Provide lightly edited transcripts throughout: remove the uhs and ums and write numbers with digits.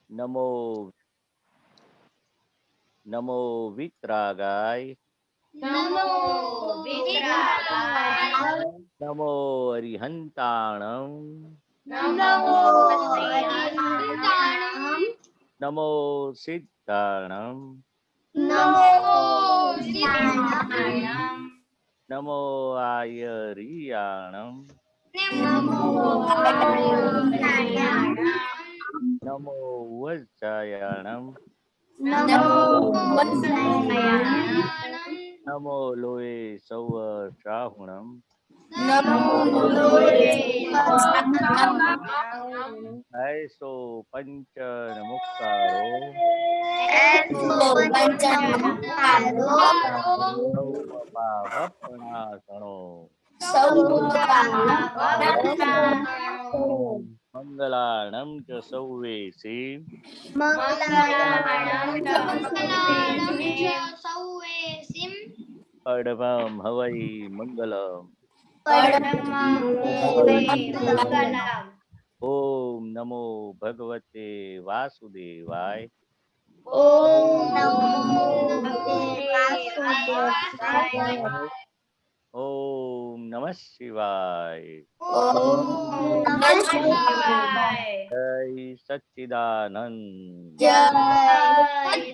नमो नमो वित्रागाय नमो वित्रागाय नमो अरिहंताणं नमो हरिहंताणं नमो सिद्धाणं नमो सिद्धाणं नमो आयरियाणं नमो आर्याणां नमो वज्रायणं नमो वत्सयाणां नमो लोये सौश्राहुणं नमो लोये स्वाहां ऐसो पंच नमुक्तारो ऐसो पंचनमस्कारो पावपणासनो सौभावनावत्सनो मंगलाणं च सौवेशे मंगलाणां च सौवेसिं पडमं हवै मंगलम् परमं वै मंगलम् ओम नमो भगवते वासुदेवाय ॐ नमो भगवते वासुदेवाय ओम नमः शिवाय ॐ नमः शिवाय जय सच्चिदानंद जय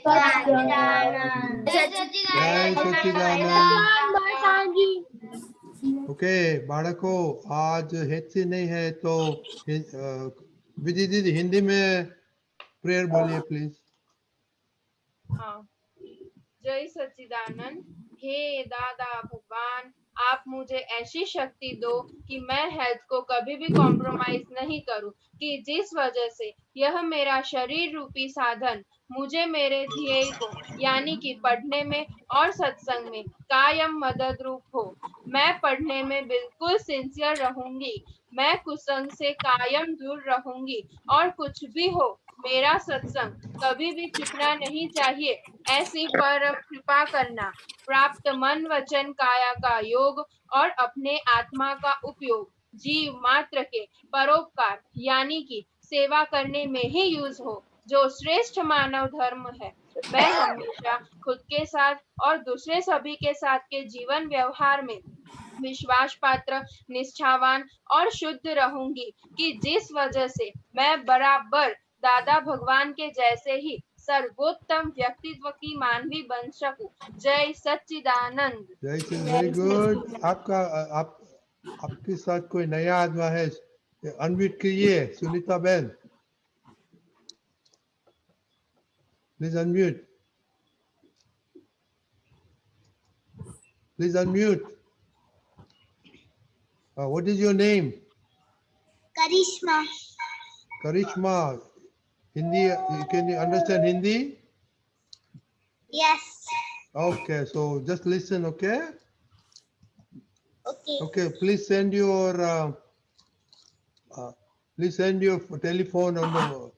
सच्चिदानंद जय सच्चिदानंद। ओके बाળકો आज हेतसी नहीं है तो विधि दीदी हिंदी में प्रेयर बोलिए प्लीज। हाँ। जय सच्चिदानंद। हे दादा भगवान, आप मुझे ऐसी शक्ति दो कि मैं हेल्थ को कभी भी कॉम्प्रोमाइज नहीं करूं, कि जिस वजह से यह मेरा शरीर रूपी साधन मुझे मेरे ध्येय को यानी कि पढ़ने में और सत्संग में कायम मदद रूप हो। मैं पढ़ने में बिल्कुल सिंसियर रहूंगी, मैं कुसंग से कायम दूर रहूंगी और कुछ भी हो मेरा सत्संग कभी भी चुकना नहीं चाहिए, ऐसी पर कृपा करना। प्राप्त मन वचन काया का योग और अपने आत्मा का उपयोग जीव मात्र के परोपकार यानी कि सेवा करने में ही यूज हो, जो श्रेष्ठ मानव धर्म है। मैं हमेशा खुद के साथ और दूसरे सभी के साथ के जीवन व्यवहार में विश्वास पात्र, निष्ठावान और शुद्ध रहूंगी, कि जिस वजह से मैं बराबर दादा भगवान के जैसे ही सर्वोत्तम व्यक्तित्व की मानवी बन सकूं। जय सच्चिदानंद। Very good. आपका आप आपके साथ कोई नया आदमी है, अनम्यूट कीजिए। सुनीता बहन please unmute, please unmute. What is your name? Karishma. Karishma. Hindi, can you understand Hindi? Yes. Okay, so just listen, okay? Okay. Okay, please send your telephone on the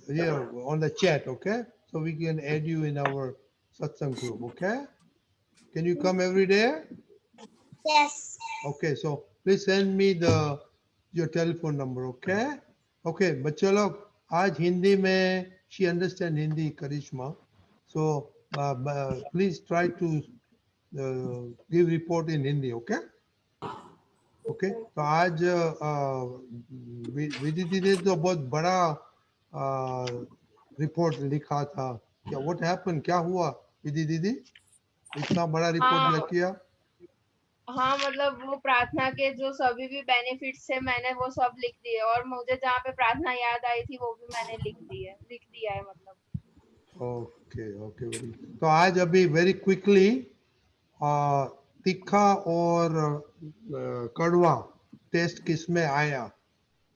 here on the chat, okay? So we can add you in our satsang group, okay? Can you come every day? Yes. Okay, so please send me your telephone number, okay? Okay, बच्चे लोग आज हिंदी में she understand Hindi, Karishma. So please try to give report in Hindi, okay? Okay तो आज विधि दीदी तो बहुत बड़ा रिपोर्ट लिखा था। क्या व्हाट हैपन, क्या हुआ विधि दीदी, इतना बड़ा रिपोर्ट हाँ, लिखा? हाँ मतलब वो प्रार्थना के जो सभी भी बेनिफिट्स थे मैंने वो सब लिख दिए, और मुझे जहाँ पे प्रार्थना याद आई थी वो भी मैंने लिख दिया है मतलब। ओके ओके तो आज अभी वेरी क्विकली तीखा और कड़वा टेस्ट किस में आया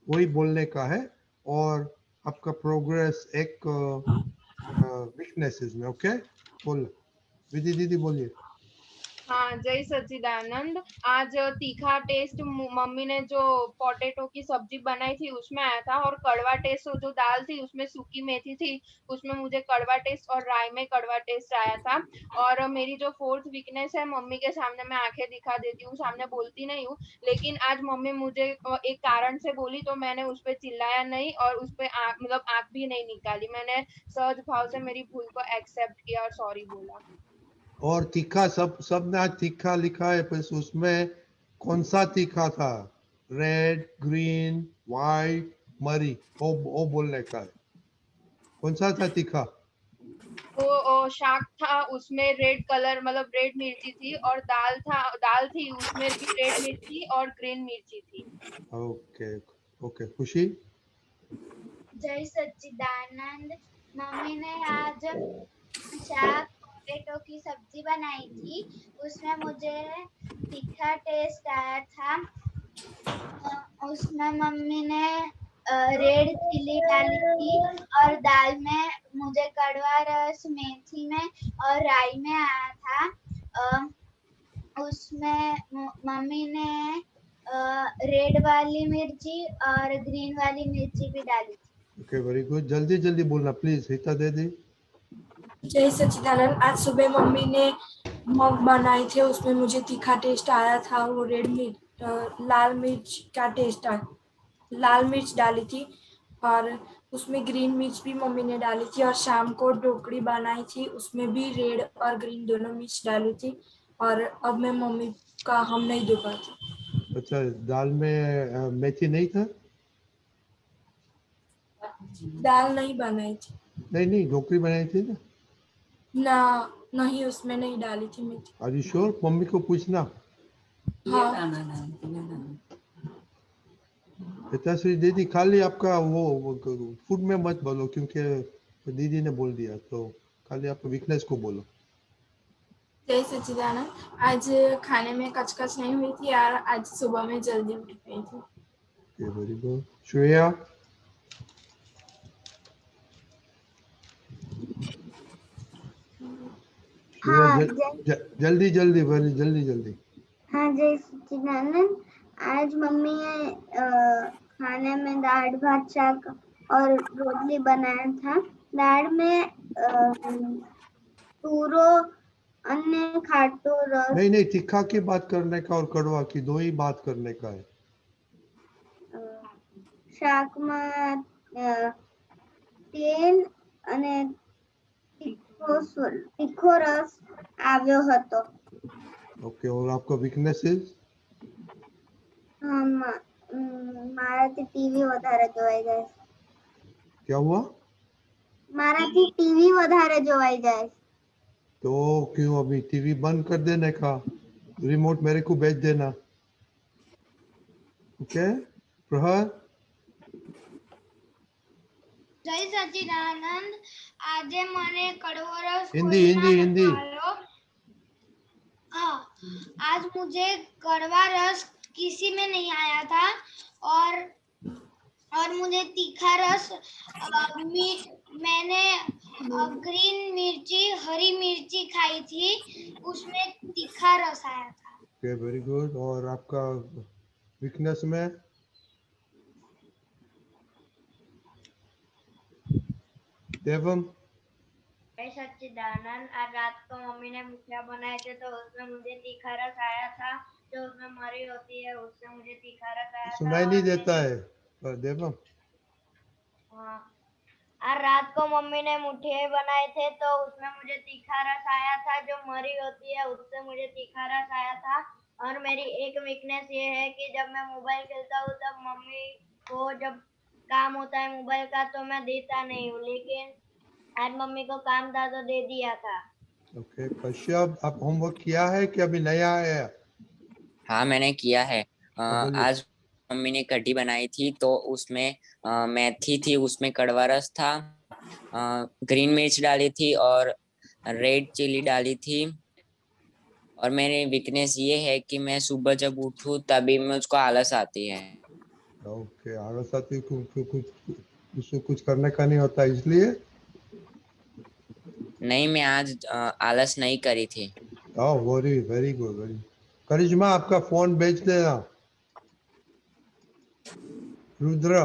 वही बोलने का है, और आपका प्रोग्रेस एक वीकनेसेस में। ओके बोल विधि दीदी बोलिए। हाँ, जय सच्चिदानंद। आज तीखा टेस्ट मम्मी ने जो पोटैटो की सब्जी बनाई थी उसमें आया था, और कड़वा टेस्ट जो दाल थी उसमें सूखी मेथी थी, उसमें मुझे कड़वा टेस्ट और राई में कड़वा टेस्ट आया था। और मेरी जो फोर्थ वीकनेस है, मम्मी के सामने मैं आंखें दिखा देती हूँ, सामने बोलती नहीं हूँ। लेकिन आज मम्मी मुझे एक कारण से बोली तो मैंने उस पर चिल्लाया नहीं और उस पर मतलब आंख भी नहीं निकाली। मैंने सहज भाव से मेरी भूल को एक्सेप्ट किया और सॉरी बोला। और तीखा सब ने आज तीखा लिखा है, पर उसमें कौन सा तीखा था? रेड, ग्रीन, वाइट, मरी, वो बोलने का है। कौन सा था तीखा? वो शाक था, उसमें रेड कलर मतलब रेड मिर्ची थी, और दाल थी उसमें भी रेड मिर्ची और ग्रीन मिर्ची थी। Okay okay. खुशी? जय सच्चिदानंद। मम्मी ने आज शाक पोटैटो की सब्जी बनाई थी, उसमें मुझे तीखा टेस्ट आया था। उसमें मम्मी ने रेड चिली डाली थी, और दाल में मुझे कड़वा रस मेथी में और राई में आया था। उसमें मम्मी ने रेड वाली मिर्ची और ग्रीन वाली मिर्ची भी डाली थी। Okay, very good. जल्दी जल्दी बोलना प्लीज, हिता दे दी। जय सच्चिदानंद। आज सुबह मम्मी ने मग बनाए थे, उसमें मुझे तीखा टेस्ट आया था। वो लाल मिर्च का टेस्ट आया, लाल मिर्च डाली थी, और उसमें ग्रीन मिर्च भी मम्मी ने डाली थी। और शाम को ढोकड़ी बनाई थी, उसमें भी रेड और ग्रीन दोनों मिर्च डाली थी। और अब मैं मम्मी का हम नहीं दुखाती। अच्छा, दाल में मेथी नहीं था? दाल नहीं बनाई थी नहीं, ढोकरी बनाई थी ना? ना, नहीं उसमें नहीं डाली थी मेथी। Are you sure? मम्मी को पूछना। हाँ, पिताश्री दीदी, खाली आपका वो फूड में मत बोलो, क्योंकि दीदी ने बोल दिया, तो खाली आप वीकनेस को बोलो। जय सच्चिदानंद। आज खाने में कचकच नहीं हुई थी यार, आज सुबह में जल्दी उठ गई थी। Okay, very good. Shreya? Shreya, हाँ जल्दी जल्दी वेरी जल्दी। हाँ, जय सच्चिदानंद। आज मम्मी ने खाने में दाल भात शाक और रोटली बनाया था। दाल में पूरो अन्य खाटो रस। नहीं, तीखा की बात करने का और कड़वा की दो ही बात करने का है। શાકમાં તેલ અને તીખો રસ આવ્યો હતો। ओके, और आपका वीकनेसेस? મારાથી ટીવી વધારે જોવાઈ જાય। क्या हुआ? મારાથી ટીવી વધારે જોવાઈ જાય। तो क्यों अभी टीवी बंद कर देने का, रिमोट मेरे को भेज देना। ओके प्रहर? જય સચ્ચિદાનંદ। આજે મને કડવો રસ हिंदी कोई हिंदी ना हिंदी। बतायो। हाँ, आज मुझे कड़वा रस किसी में नहीं आया था, और मुझे तीखा रस मैंने ग्रीन मिर्ची हरी मिर्ची खाई थी, उसमें तीखा रस आया था। Okay, very good. और आपका वीकनेस में? देवम? जय सच्चिदानंद। आज रात को मम्मी ने मुखिया बनाए थे, तो उसमें मुझे तीखा रस आया था। जो उसमें मरी होती है उससे मुझे तीखा रस आया था। सुनाई नहीं देता है देवम। हाँ, आज रात को मम्मी ने मुठिया बनाए थे, तो उसमें मुझे तीखा रस आया था। जो मरी होती है उससे मुझे तीखा रस आया था। और मेरी एक वीकनेस ये है कि जब मैं मोबाइल खेलता हूँ तब मम्मी को जब काम होता है मोबाइल का तो मैं देता नहीं हूँ, लेकिन आज मम्मी को काम था तो दे दिया था। ओके, कश्यप, आप होमवर्क किया है कि अभी नया है? हाँ, मैंने किया है। बोलिए। आज मम्मी ने कढ़ी बनाई थी, तो उसमें मेथी थी, उसमें कड़वा रस था, ग्रीन मिर्च डाली थी और रेड चिली डाली थी। और मेरी वीकनेस ये है कि मैं सुबह जब उठूं तभी मुझको आलस आती है। ओके, आलस आती है, कुछ करने का नहीं होता इसलिए? नहीं, मैं आज आलस नहीं करी थी। Oh very very good very. Karishma आपका फोन भेज देना। रुद्र।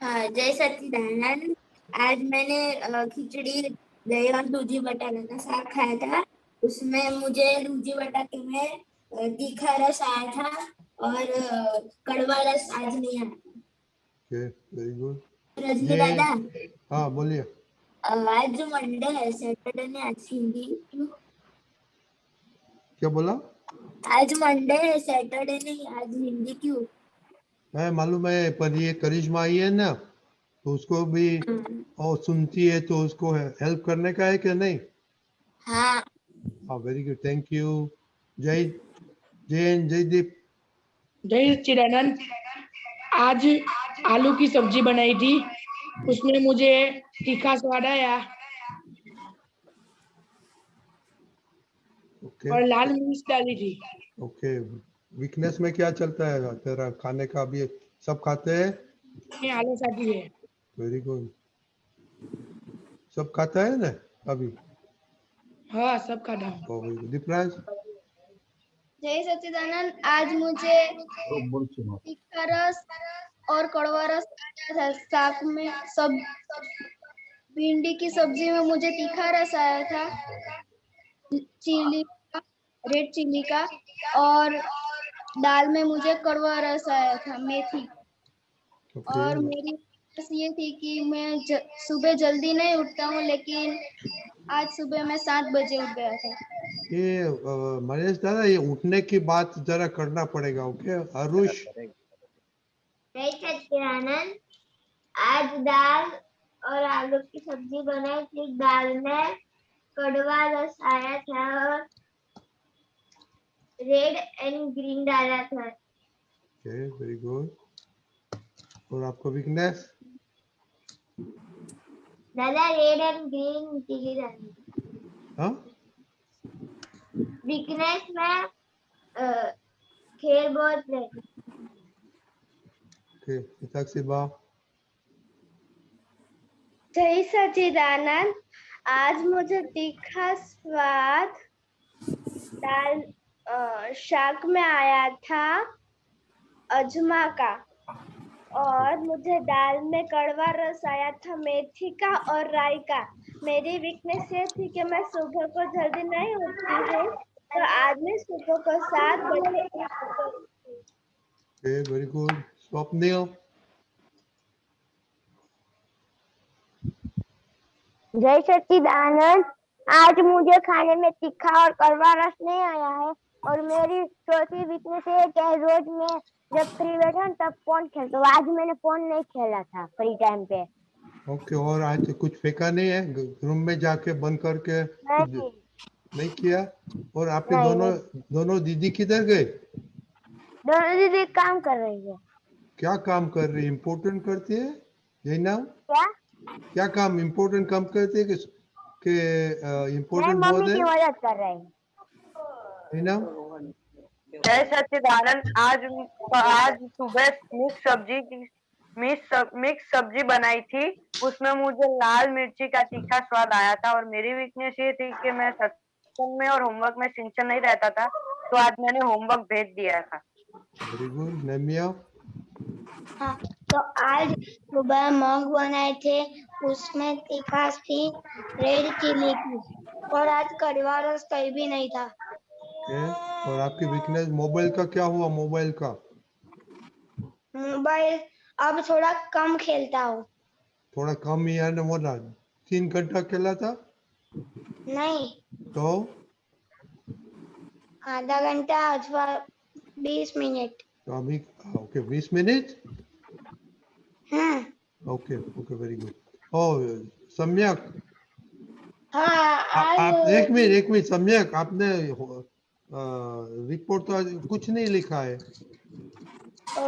हाँ, जय सच्चिदानंद। आज मैंने खिचड़ी दही और दूधी बटाटे का साग खाया था। उसमें मुझे दूधी बटाटे में तीखा रस आया था और कड़वा रस आज नहीं आया। Okay very good. रजनी ये दादा, हाँ बोलिए। आज मंडे है, सैटरडे ने आज हिंदी क्यों? क्या बोला? आज मंडे है, सैटरडे नहीं, आज हिंदी क्यों? मैं मालूम है, पर ये करिश्मा आई है ना, तो उसको भी और सुनती है तो उसको हेल्प करने का है क्या नहीं? हाँ। हाँ वेरी गुड थैंक यू। जय जैन जयदीप। जय सच्चिदानंद। आज आलू की सब्जी बनाई थी, उसमें मुझे तीखा स्वाद आया ओके और लाल मिर्च डाली थी। ओके। वीकनेस में क्या चलता है तेरा खाने का? अभी सब खाते हैं? ये आलस आती है। Very good. सब खाता है ना अभी? हाँ, सब खाता हूँ। Very good. दीपराज। जय सच्चिदानंद। आज मुझे तीखा रस और कड़वा रस आया था। साग में सब भिंडी की सब्जी में मुझे तीखा रस आया था, चिली का, रेड चिली का, और दाल में मुझे कड़वा रस आया था, मेथी। ओके और मेरी weakness ये थी कि मैं सुबह जल्दी नहीं उठता हूँ, लेकिन आज सुबह मैं 7 बजे उठ गया था। ये महेश दादा, ये उठने की बात जरा करना पड़ेगा। ओके अरुष। जय सच्चिदानंद। आज दाल और आलू की सब्जी बनाई थी। दाल में कड़वा रस आया था और रेड एंड ग्रीन डाला था। Okay very good. और आपको वीकनेस? दादा रेड एंड ग्रीन चिली डाली। हाँ वीकनेस में खेल बहुत रहती। ओके मीनाक्षी बा। जय सच्चिदानंद। आज मुझे तीखा स्वाद दाल शाक में आया था, अजमा का, और मुझे दाल में कड़वा रस आया था, मेथी का और राई का। मेरी वीकनेस ये थी कि मैं सुबह को जल्दी नहीं उठती हूँ, तो आज मैं सुबह को 7 बजे उठी। Okay very good. स्वप्निल। जय सच्चिदानंद। आज मुझे खाने में तीखा और कड़वा रस नहीं आया है, और मेरी चौथी वीकनेस ये है कि रोज मैं जब फ्री बैठा हूँ तब फोन खेलता हूँ। आज मैंने फोन नहीं खेला था फ्री टाइम पे। ओके और आज कुछ फेंका नहीं है रूम में जाके बंद करके? नहीं, नहीं किया? और आपके नहीं, दोनों दीदी किधर गए? दोनों दीदी काम कर रही है। क्या काम कर रही है? इम्पोर्टेंट करती है जैना? क्या? क्या काम इम्पोर्टेंट काम करती है कि नहीं, इम्पोर्टेंट बहुत मम्मी है? की मदद कर रही है। जैना। जय सच्चिदानंद। आज सुबह मिक्स सब्जी बनाई थी, उसमें मुझे लाल मिर्ची का तीखा स्वाद आया था। और मेरी वीकनेस ये थी कि मैं सत्संग में और होमवर्क में सिंचन नहीं रहता था, तो आज मैंने होमवर्क भेज दिया था। Very good. नेमिया। हाँ, तो आज सुबह मूंग बनाए थे, उसमें तीखास थी, रेड चिली की, और आज कड़वा रस कहीं भी नहीं था। ओके और आपकी वीकनेस मोबाइल का क्या हुआ? मोबाइल का मोबाइल अब थोड़ा कम खेलता हूँ। थोड़ा कम ही है ना, वो ना 3 घंटा खेला था नहीं, तो आधा घंटा अथवा 20 मिनट। तो अभी ओके 20 मिनट। हाँ ओके ओके वेरी गुड। ओ सम्यक। हाँ। आप एक मिनट सम्यक, आपने रिपोर्ट तो आज कुछ नहीं लिखा है।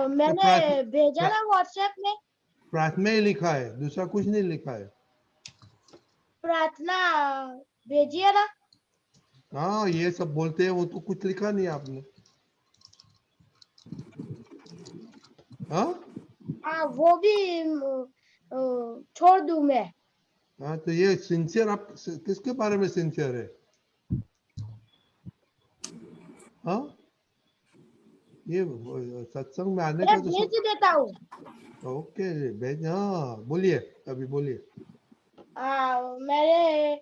मैंने भेजा ना व्हाट्सएप में। प्रार्थना ही लिखा है, दूसरा कुछ नहीं लिखा है। प्रार्थना भेजिए ना। हाँ ये सब बोलते हैं, वो तो कुछ लिखा नहीं आपने। हाँ हाँ, वो भी छोड़ दूं मैं। हाँ तो ये सिंसियर, आप किसके बारे में सिंसियर है? हाँ, ये सत्संग में आने मैं का तो भेज देता हूँ। ओके भेज, हाँ बोलिए, अभी बोलिए। मैंने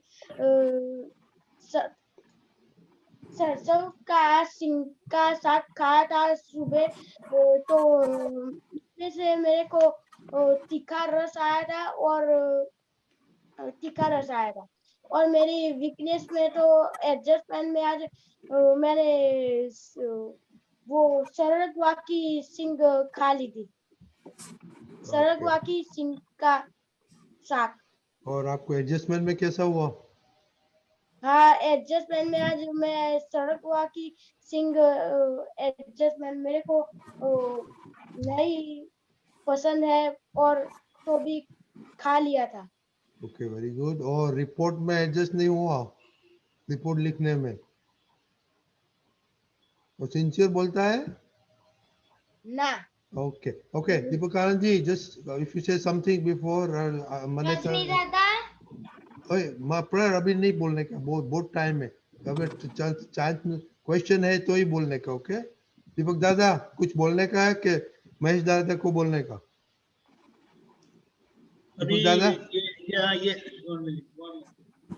सरसों का सिंग का साग खाया था सुबह, तो उसमें से मेरे को तीखा रस आया था और तीखा रस आया था। और मेरी वीकनेस में तो एडजस्टमेंट में आज मैंने वो सरगवा की सिंग खा ली थी, सरगवा की सिंग का साग। और आपको एडजस्टमेंट में कैसा हुआ? हाँ, एडजस्टमेंट में आज मैं सरगवा की सिंग एडजस्टमेंट मेरे को नहीं पसंद है और तो भी खा लिया था। Okay very good. और रिपोर्ट में एडजस्ट नहीं हुआ, रिपोर्ट लिखने में? तो सिंसियर बोलता है ना। Okay okay. Deepak Anand ji, just if you say something before मने सर। रश्मि दादा, ओए पर अभी नहीं बोलने का, बहुत बहुत टाइम है, अगर चांस क्वेश्चन है तो ही बोलने का। ओके दीपक दादा, कुछ बोलने का है कि महेश दादा को बोलने का? अभी दीपक दादा ये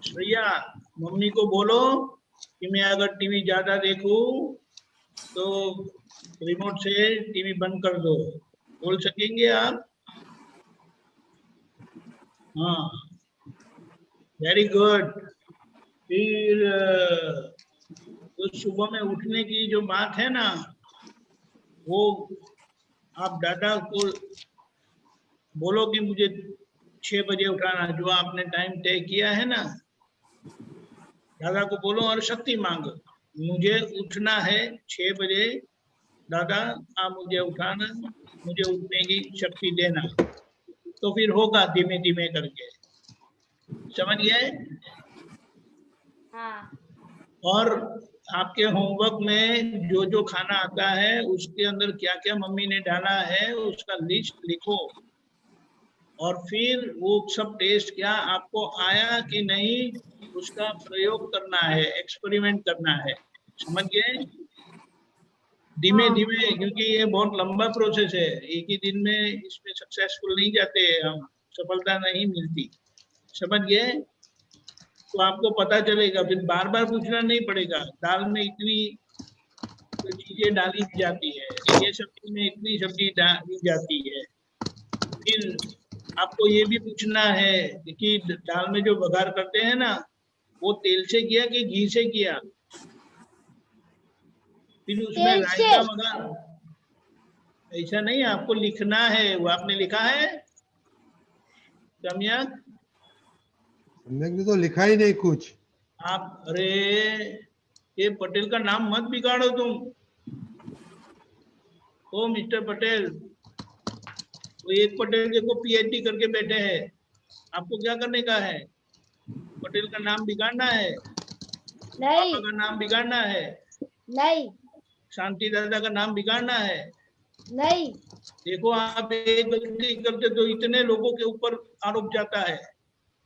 श्रेया, मम्मी को बोलो कि मैं अगर टीवी ज्यादा देखूं तो रिमोट से टीवी बंद कर दो। बोल सकेंगे आप? हाँ, वेरी गुड। फिर तो सुबह में उठने की जो बात है ना, वो आप दादा को बोलो कि मुझे 6 बजे उठाना, जो आपने टाइम तय किया है ना। दादा को बोलो और शक्ति मांगो, मुझे उठना है 6 बजे। दादा आप मुझे उठाना, मुझे उठने की शक्ति देना। तो फिर होगा धीमे धीमे करके, समझ गए? हाँ और आपके होमवर्क में जो जो खाना आता है उसके अंदर क्या क्या मम्मी ने डाला है उसका लिस्ट लिखो, और फिर वो सब टेस्ट क्या आपको आया कि नहीं उसका प्रयोग करना है, एक्सपेरिमेंट करना है, समझ गए? धीमे धीमे, क्योंकि ये बहुत लंबा प्रोसेस है, एक ही दिन में इसमें सक्सेसफुल नहीं जाते हम, सफलता नहीं मिलती, समझ गए? तो आपको पता चलेगा, फिर बार बार पूछना नहीं पड़ेगा। दाल में इतनी चीजें डाली जाती है, ये सब्जी में इतनी सब्जी डाली जाती है। फिर आपको ये भी पूछना है कि दाल में जो बघार करते हैं ना, वो तेल से किया कि घी से किया? फिर उसमें तेल राई से। का बघार, ऐसा नहीं, आपको लिखना है। वो आपने लिखा है सम्यक? हमने तो लिखा ही नहीं कुछ। आप, अरे ये पटेल का नाम मत बिगाड़ो तुम। ओ मिस्टर पटेल, वो एक पटेल देखो पीएचडी करके बैठे हैं, आपको क्या करने का है? पटेल का नाम बिगाड़ना है, नहीं पापा का नाम बिगाड़ना है, नहीं शांति दादा का नाम बिगाड़ना है। नहीं। देखो आप एक गलती करते तो इतने लोगों के ऊपर आरोप जाता है,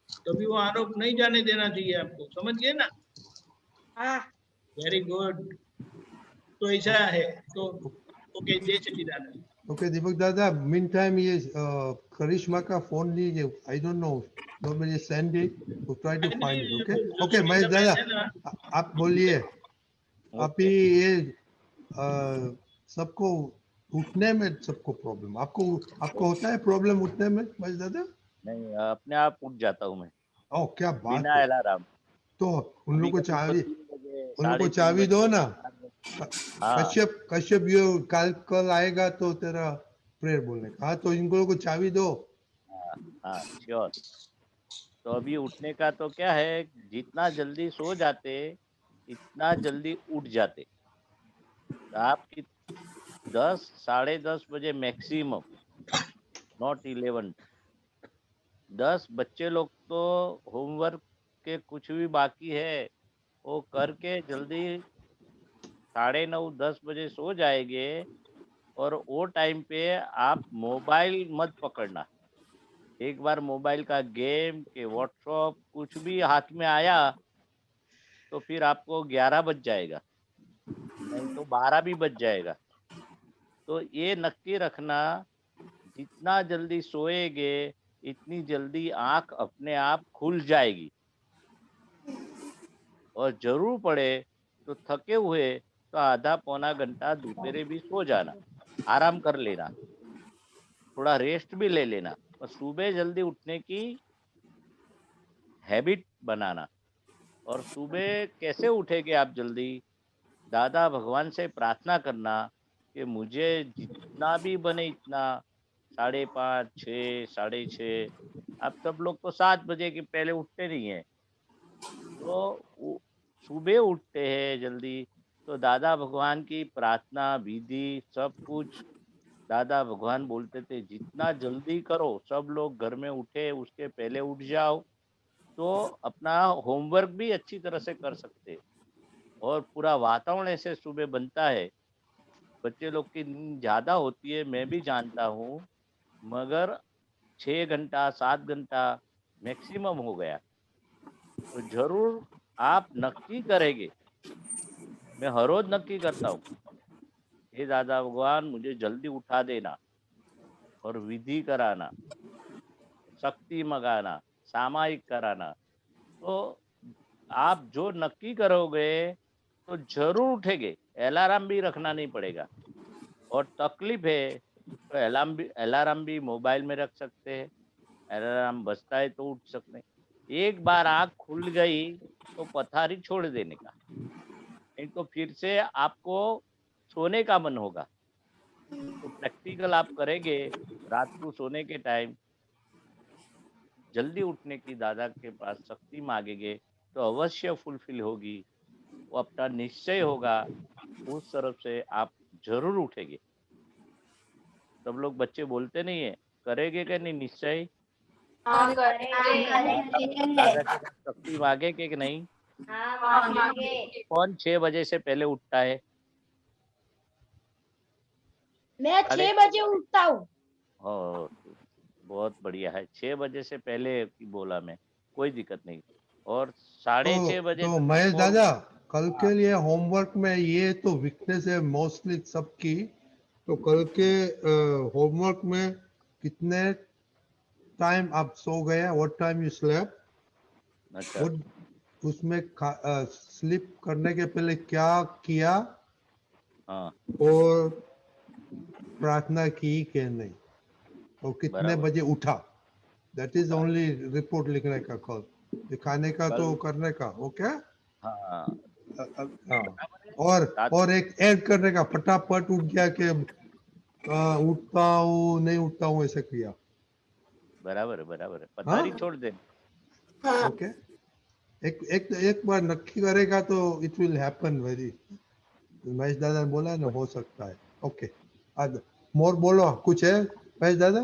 तभी वो आरोप नहीं जाने देना चाहिए आपको, समझ गए ना? हाँ वेरी गुड। तो ऐसा है तो ओके, जय सच्चिदानंद। ओके दीपक दादा, मीन टाइम ये करिश्मा का फोन लीजिए, I don't know, nobody send it, we'll try to find it. Okay okay Mahesh दादा, आप बोलिए। आप ही ये सबको उठने में सबको प्रॉब्लम, आपको होता है प्रॉब्लम उठने में महेश दादा? नहीं, अपने आप उठ जाता हूँ मैं, ओ क्या बात बिना है। अलार्म। तो उन लोग को कभी-कभी तो चाबी, 3 बजे, उन लोग को 3:30 चाबी दो बजे। ना। हाँ, कश्यप ये कल आएगा तो तेरा प्रेयर बोलने का। हाँ तो इनको लोग को चाबी दो। हाँ, हाँ, श्योर। तो अभी उठने का तो क्या है, जितना जल्दी सो जाते, इतना जल्दी उठ जाते। तो आपकी 10, साढ़े 10 बजे मैक्सिमम, नॉट 11। 10 बच्चे लोग तो होमवर्क के कुछ भी बाकी है, वो करके जल्दी 9:30, 10 बजे सो जाएंगे। और वो टाइम पे आप मोबाइल मत पकड़ना। एक बार मोबाइल का गेम के व्हाट्सएप कुछ भी हाथ में आया तो फिर आपको 11 बज जाएगा। नहीं तो तो 12 भी बज जाएगा। तो ये नक्की रखना, जितना जल्दी सोएंगे इतनी जल्दी आंख अपने आप खुल जाएगी। और जरूर पड़े तो थके हुए तो आधा पौना घंटा दोपहर भी सो जाना, आराम कर लेना, थोड़ा रेस्ट भी ले लेना, और सुबह जल्दी उठने की हैबिट बनाना। और सुबह कैसे उठेंगे आप जल्दी? दादा भगवान से प्रार्थना करना कि मुझे जितना भी बने इतना, 5:30, 6, 6:30, आप सब लोग तो 7 बजे के पहले उठते नहीं है, तो सुबह उठते हैं जल्दी, तो दादा भगवान की प्रार्थना विधि सब कुछ दादा भगवान बोलते थे जितना जल्दी करो, सब लोग घर में उठे उसके पहले उठ जाओ, तो अपना होमवर्क भी अच्छी तरह से कर सकते। और पूरा वातावरण ऐसे सुबह बनता है। बच्चे लोग की नींद ज़्यादा होती है, मैं भी जानता हूँ, मगर 6 घंटा 7 घंटा मैक्सिमम हो गया। तो ज़रूर आप नक्की करेंगे, मैं हर रोज़ नक्की करता हूँ, हे दादा भगवान मुझे जल्दी उठा देना, और विधि कराना, शक्ति मँगाना, सामायिक कराना। तो आप जो नक्की करोगे तो ज़रूर उठेंगे, अलार्म भी रखना नहीं पड़ेगा। और तकलीफ है तो अलार्म भी मोबाइल में रख सकते हैं, अलार्म बजता है तो उठ सकते हैं। एक बार आँख खुल गई तो पथारी छोड़ देने का, नहीं तो फिर से आपको सोने का मन होगा। तो प्रैक्टिकल आप करेंगे, रात को सोने के टाइम जल्दी उठने की दादा के पास शक्ति मांगेंगे तो अवश्य फुलफिल होगी, वो अपना निश्चय होगा, उस तरफ से आप जरूर उठेंगे। सब लोग बच्चे बोलते नहीं है, करेंगे कि नहीं निश्चय? हाँ करेंगे। दादा के पास शक्ति मांगे कि नहीं? हाँ मांगेंगे। कौन 6 बजे से पहले उठता है? मैं साढ़े 6 बजे उठता हूँ। ओ, बहुत बढ़िया है, 6 बजे से पहले की बोला मैं, कोई दिक्कत नहीं। और 6:30 बजे तो तक महेश आपको, दादा, कल हाँ, के लिए होमवर्क में ये तो वीकनेस है मोस्टली सबकी, तो कल के होमवर्क में कितने टाइम आप सो गए, व्हाट टाइम यू स्लेप, अच्छा, व्हाट उसमें स्लीप करने के पहले क्या किया, हाँ, और प्रार्थना की कि नहीं, और कितने बराबर। बजे उठा, दैट इज ओनली रिपोर्ट लिखने का, कल दिखाने का कल, तो करने का, ओके। हाँ, हाँ, बराबर है। रात और एक ऐड करने का, फटाफट उठ गया कि उठता हूँ नहीं उठता हूँ ऐसे किया। बराबर है, हाँ, पथारी छोड़ दे। ओके। एक बार नक्की करेगा तो it will happen very, Mahesh दादा ने बोला ना, हो सकता है। ओके, आज मोर बोलो, कुछ है महेश दादा?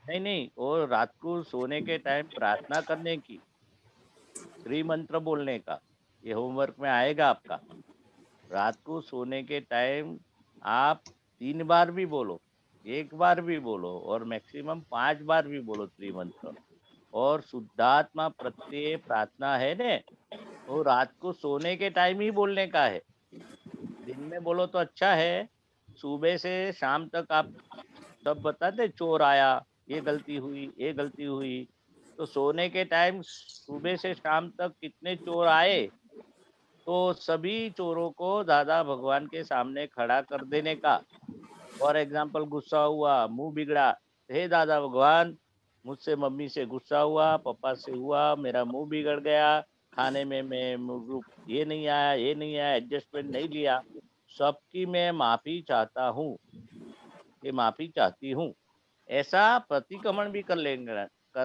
नहीं नहीं, और रात को सोने के टाइम प्रार्थना करने की, त्रिमंत्र बोलने का, ये होमवर्क में आएगा आपका। रात को सोने के टाइम आप 3 बार भी बोलो, 1 बार भी बोलो, और मैक्सिमम 5 बार भी बोलो त्रिमंत्र। और शुद्धात्मा प्रत्यय प्रार्थना है ने, वो रात को सोने के टाइम ही बोलने का है। दिन में बोलो तो अच्छा है, सुबह से शाम तक आप सब बताते चोर आया, ये गलती हुई, ये गलती हुई। तो सोने के टाइम सुबह से शाम तक कितने चोर आए, तो सभी चोरों को दादा भगवान के सामने खड़ा कर देने का। फॉर एग्जाम्पल गुस्सा हुआ, मुंह बिगड़ा, हे दादा भगवान, मुझसे मम्मी से गुस्सा हुआ, पापा से हुआ, मेरा मुंह बिगड़ गया, खाने में मैं ये नहीं आया, ये नहीं आया, एडजस्टमेंट नहीं लिया, सबकी मैं माफी चाहता हूँ, ये माफी चाहती हूँ। ऐसा प्रतिक्रमण भी कर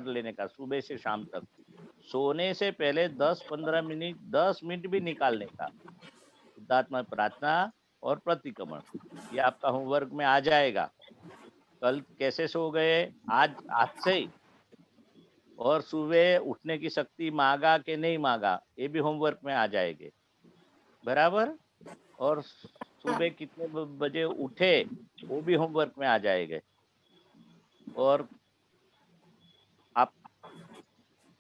लेने का सुबह से शाम तक। सोने से पहले 10-15 मिनट, 10 मिनट भी निकालने का, शुद्धात्मा प्रार्थना और प्रतिक्रमण, ये आपका होमवर्क में आ जाएगा। कल कैसे सो गए, आज आज से ही। और सुबह उठने की शक्ति मांगा कि नहीं मांगा, ये भी होमवर्क में आ जाएंगे, बराबर। और सुबह कितने बजे उठे, वो भी होमवर्क में आ जाएंगे। और आप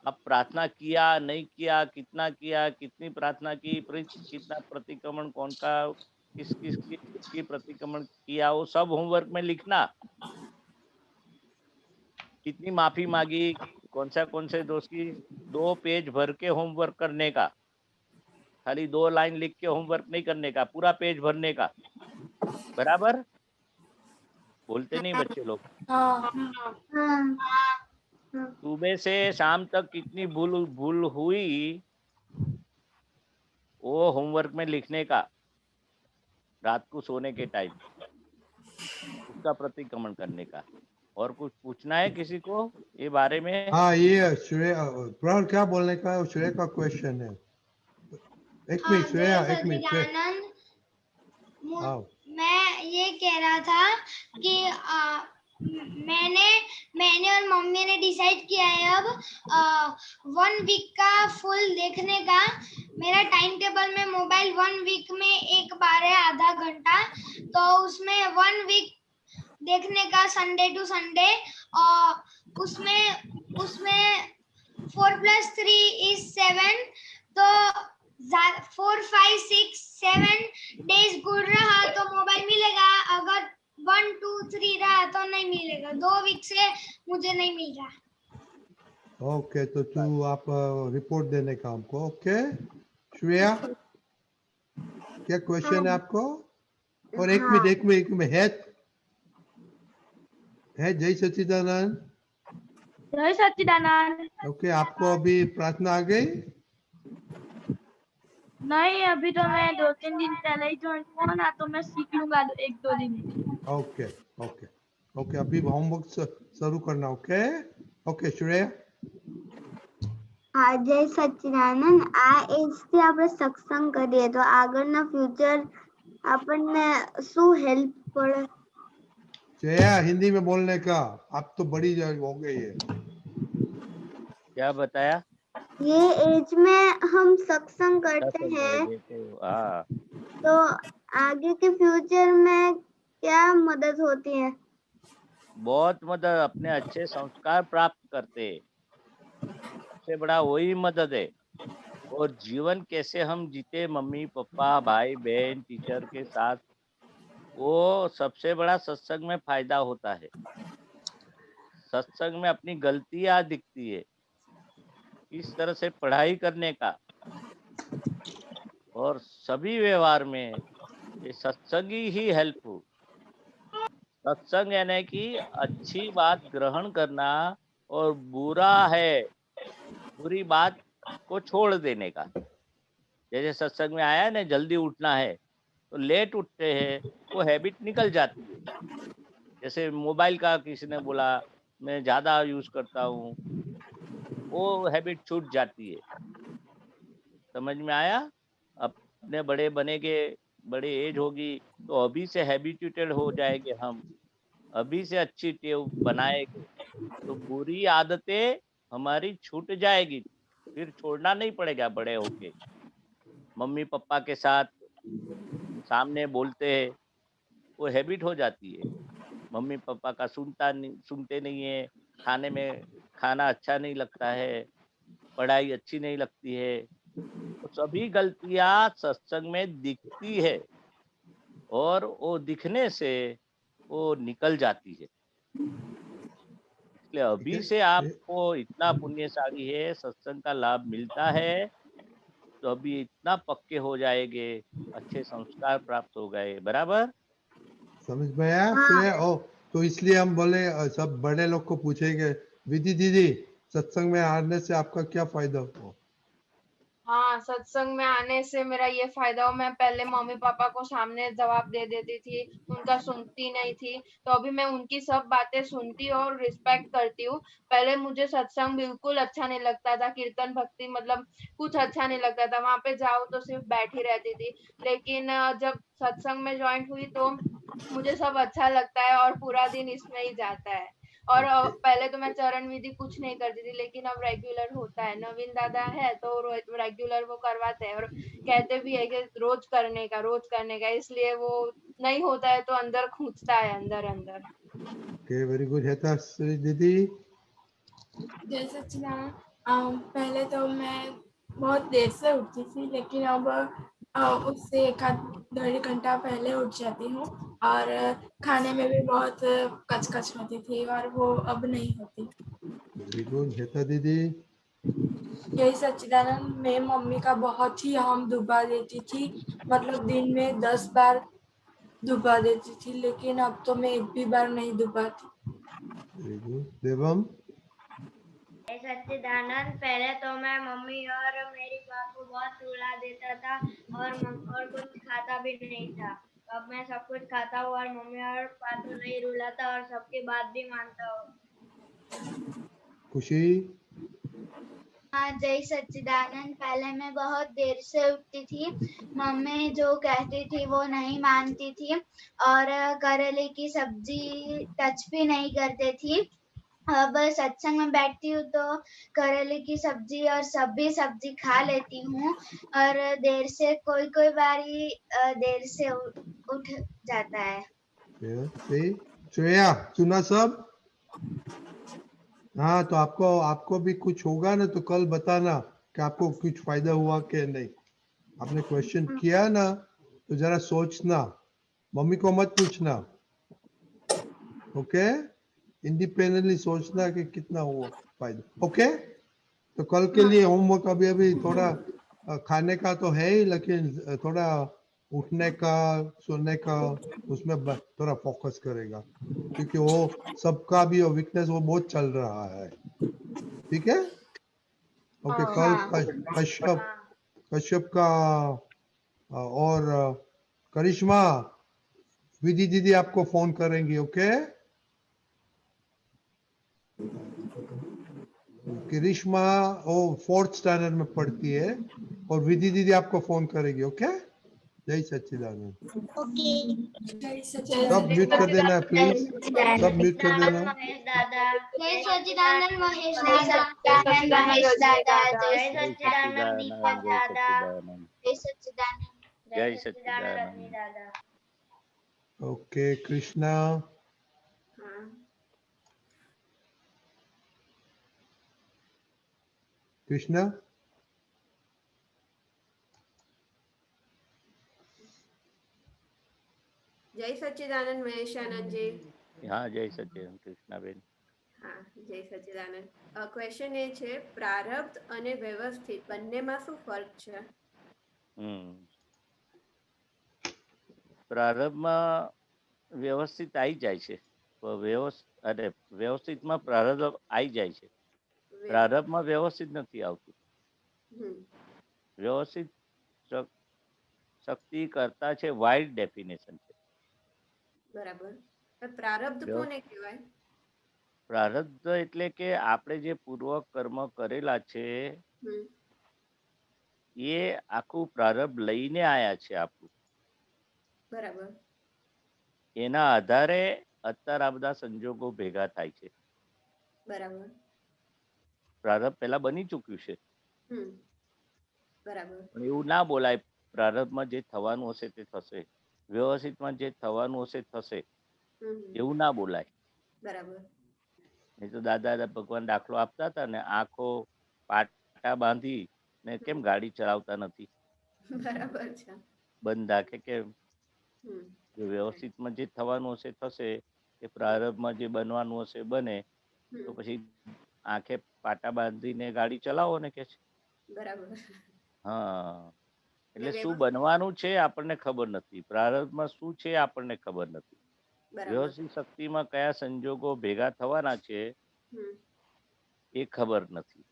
अब प्रार्थना किया नहीं किया, कितना किया, कितनी प्रार्थना की, कितना प्रतिक्रमण, कौन का किस किस की प्रतिक्रमण किया वो सब होमवर्क में लिखना। कितनी माफी मांगी, कौन से दोस्त की, 2 पेज भर के होमवर्क करने का। खाली 2 लाइन लिख के होमवर्क नहीं करने का, पूरा पेज भरने का। बराबर? बोलते नहीं बच्चे लोग। हाँ सुबह से शाम तक कितनी भूल हुई वो होमवर्क में लिखने का, रात को सोने के टाइम उसका प्रतिक्रमण करने का। और कुछ पूछना है किसी को ये बारे में? हाँ, ये श्रेया प्राण क्या बोलने का है, श्रेया का क्वेश्चन है। एक मिनट श्रेया, एक मिनट श्रेया। सच्चिदानंद, हाँ, मैं ये कह रहा था कि मैंने और मम्मी ने डिसाइड किया है अब 1 वीक का फुल देखने का। मेरा टाइम टेबल में मोबाइल 1 वीक में एक बार है, आधा घंटा। तो उसमें 1 वीक देखने का, संडे टू संडे। और उसमें 4+3 = 7। तो 4, 5, 6, 7 डेज गुड रहा तो मोबाइल मिलेगा, अगर 1, 2, 3 रहा तो नहीं मिलेगा। 2 वीक से मुझे नहीं मिल रहा। ओके, तो तू आप रिपोर्ट देने का हमको। ओके श्रेया, क्या क्वेश्चन है आपको? और एक मिनट है जय सच्चिदानंद। जय सच्चिदानंद। ओके, आपको अभी प्रार्थना आ गई? नहीं, अभी तो मैं 2-3 दिन पहले ही ज्वाइन हुआ ना, तो मैं सीख लूंगा 1-2 दिन में। ओके ओके ओके, अभी होमवर्क शुरू करना। Okay okay Shreya. હા, જય સચ્ચિદાનંદ। આ એજથી આપણે સત્સંગ કરીએ તો આગળના ફ્યુચર આપણને શું હેલ્પ પડે? श्रेया, हिंदी में बोलने का, आप तो बड़ी हो गई है। क्या बताया? ये एज में हम सत्संग करते हैं हाँ, तो आगे के फ्यूचर में क्या मदद होती है? बहुत मदद। अपने अच्छे संस्कार प्राप्त करते, सबसे बड़ा वही मदद है। और जीवन कैसे हम जीते मम्मी पापा भाई बहन टीचर के साथ, वो सबसे बड़ा सत्संग में फायदा होता है। सत्संग में अपनी गलतियां दिखती है, इस तरह से पढ़ाई करने का। और सभी व्यवहार में ये सत्संग ही हेल्प हो। सत्संग यानी कि अच्छी बात ग्रहण करना और बुरी बात को छोड़ देने का। जैसे सत्संग में आया ना, जल्दी उठना है तो लेट उठते हैं, वो हैबिट निकल जाती है। जैसे मोबाइल का किसी ने बोला मैं ज्यादा यूज करता हूँ, वो हैबिट छूट जाती है। समझ में आया? अपने बड़े बनेगे, बड़े एज होगी तो अभी से हैबिचुएटेड हो जाएंगे हम, अभी से अच्छी टेव बनाएंगे तो बुरी आदतें हमारी छूट जाएगी, फिर छोड़ना नहीं पड़ेगा। बड़े होके मम्मी पापा के साथ सामने बोलते हैं, वो हैबिट हो जाती है। मम्मी पापा का सुनते नहीं है, खाने में खाना अच्छा नहीं लगता है, पढ़ाई अच्छी नहीं लगती है, तो सभी गलतियां सत्संग में दिखती है और वो दिखने से वो निकल जाती है। इसलिए अभी से आपको इतना पुण्यशाली है, सत्संग का लाभ मिलता है, तो अभी इतना पक्के हो जाएंगे, अच्छे संस्कार प्राप्त हो गए। बराबर? समझ में आया श्रेया? ओ, तो इसलिए हम बोले सब बड़े लोग को पूछेंगे, विधि दीदी सत्संग में आने से आपका क्या फायदा हो? हाँ, सत्संग में आने से मेरा ये फायदा हो, मैं पहले मम्मी पापा को सामने जवाब दे देती थी, उनका सुनती नहीं थी। तो अभी मैं उनकी सब बातें सुनती और रिस्पेक्ट करती हूँ। पहले मुझे सत्संग बिल्कुल अच्छा नहीं लगता था, कीर्तन भक्ति मतलब कुछ अच्छा नहीं लगता था। वहां पे जाओ तो सिर्फ बैठी रहती थी। लेकिन जब सत्संग में ज्वाइन हुई तो मुझे सब अच्छा लगता है और पूरा दिन इसमें ही जाता है। और पहले तो मैं चरण विधि कुछ नहीं करती थी, लेकिन अब रेगुलर होता है। नवीन दादा है तो रेगुलर वो करवाते हैं और कहते भी है कि रोज करने का, इसलिए वो नहीं होता है तो अंदर खींचता है अंदर अंदर। Okay, very good. हेता दीदी। जय सच्चिदानंद। पहले तो मैं बहुत देर से उठती थी, लेकिन अब उससे 1 आध डेढ़ घंटा पहले उठ जाती हूँ और खाने में भी बहुत कचकच होती थी और वो अब नहीं होती। Very good. हेता दीदी। यही सच्चिदानंद, मैं मम्मी का बहुत ही हम दुबा देती थी, मतलब दिन में 10 बार दुबा देती थी, लेकिन अब तो मैं एक भी बार नहीं दुबाती। Very good. देवम। सच्चिदानंद, पहले तो मैं मम्मी और मेरी माँ को बहुत रुला देता था और कुछ खाता भी नहीं था। अब मैं सब कुछ खाता हूँ और मम्मी और पापा को नहीं रुलाता और सबकी बात भी मानता हूँ। खुशी। हाँ, जय सच्चिदानंद। पहले मैं बहुत देर से उठती थी, मम्मी जो कहती थी वो नहीं मानती थी और करेले की सब्जी टच भी नहीं करती थी। अब सत्संग में बैठती हूँ तो करेले की सब्जी और सभी सब्जी खा लेती हूँ और देर से कोई बारी देर से उठ जाता है। सही। श्रेया, सुना सब? हाँ, तो आपको भी कुछ होगा ना तो कल बताना कि आपको कुछ फायदा हुआ कि नहीं। आपने क्वेश्चन किया ना तो जरा सोचना, मम्मी को मत पूछना, ओके? इंडिपेंडेंटली सोचना कि कितना हुआ फायदा, ओके? तो कल के लिए होमवर्क अभी थोड़ा खाने का तो है ही, लेकिन थोड़ा उठने का, सोने का, उसमें थोड़ा फोकस करेगा, क्योंकि वो सबका भी वीकनेस वो बहुत चल रहा है। ठीक है? ओके। कल कश्यप का और करिश्मा, विधि दीदी आपको फोन करेंगी, ओके? करिश्मा वो 4th स्टैंडर्ड में पढ़ती है और विधि दीदी आपको फोन करेगी, ओके? जय सच्चिदानंद। ओके। सब म्यूट कर देना प्लीज, सब म्यूट कर देना। महेश दादा, जय सच्चिदानंद महेश जय दादा, सच्चिदानंद महेश दादा, जय जय सच्चिदानंद दीपक जय दादा, सच्चिदानंद, जय सच्चिदानंद। जय जय सच्चिदानंद सच्चिदानंद। रश्मि दादा। ओके कृष्णा। कृष्णा। जय सच्चिदानंद महेश आनंद जी। हाँ, जय सच्चिदानंद कृष्णाबेन। હા, જય સચ્ચિદાનંદ। ક્વેશ્ચન એ છે, પ્રારબ્ધ અને વ્યવસ્થિત બંનેમાં શું ફરક છે? પ્રારંભમાં વ્યવસ્થિત આવી જાય છે, વ્યવસ્થિતમાં પ્રારબ્ધ આવી જાય છે, પ્રારબ્ધમાં વ્યવસ્થિત નથી આવતું। વ્યવસ્થિત શક્તિ કરતા છે વાઇડ ડેફિનેશન છે। બરાબર। પ્રારબ્ધ કોને કહેવાય? પ્રારબ્ધ એટલે કે આપણે જે પૂર્વ કર્મ કરેલા છે એ આખું પ્રારબ્ધ લઈને આયા છે આપણું। બરાબર। એના આધારે અત્યારે આ બધા સંજોગો ભેગા થાય છે। બરાબર। પ્રારબ્ધ પહેલા બની ચૂક્યું છે, બરાબર। પણ એવું ના બોલાય પ્રારબ્ધમાં જે થવાનું હશે તે થશે, વ્યવસ્થિતમાં જે થવાનું હશે થશે, એવું ના બોલાય। બરાબર। નહીં તો દાદા ભગવાન દાખલો આપતા હતા ને, આંખો પાટા બાંધી ને કેમ ગાડી ચલાવતા નથી? બરાબર છે। બંધ રાખે કેમ? વ્યવસ્થિતમાં જે થવાનું હશે થશે, એ પ્રારબ્ધમાં જે બનવાનું હશે બને, તો પછી આંખે પાટા બાંધીને ગાડી ચલાવો ને કે છે। બરાબર। હા, એટલે શું બનવાનું છે આપણને ખબર નથી, પ્રારબ્ધમાં શું છે આપણને ખબર નથી, વ્યવસ્થિત શક્તિમાં કયા સંજોગો ભેગા થવાના છે એ ખબર નથી।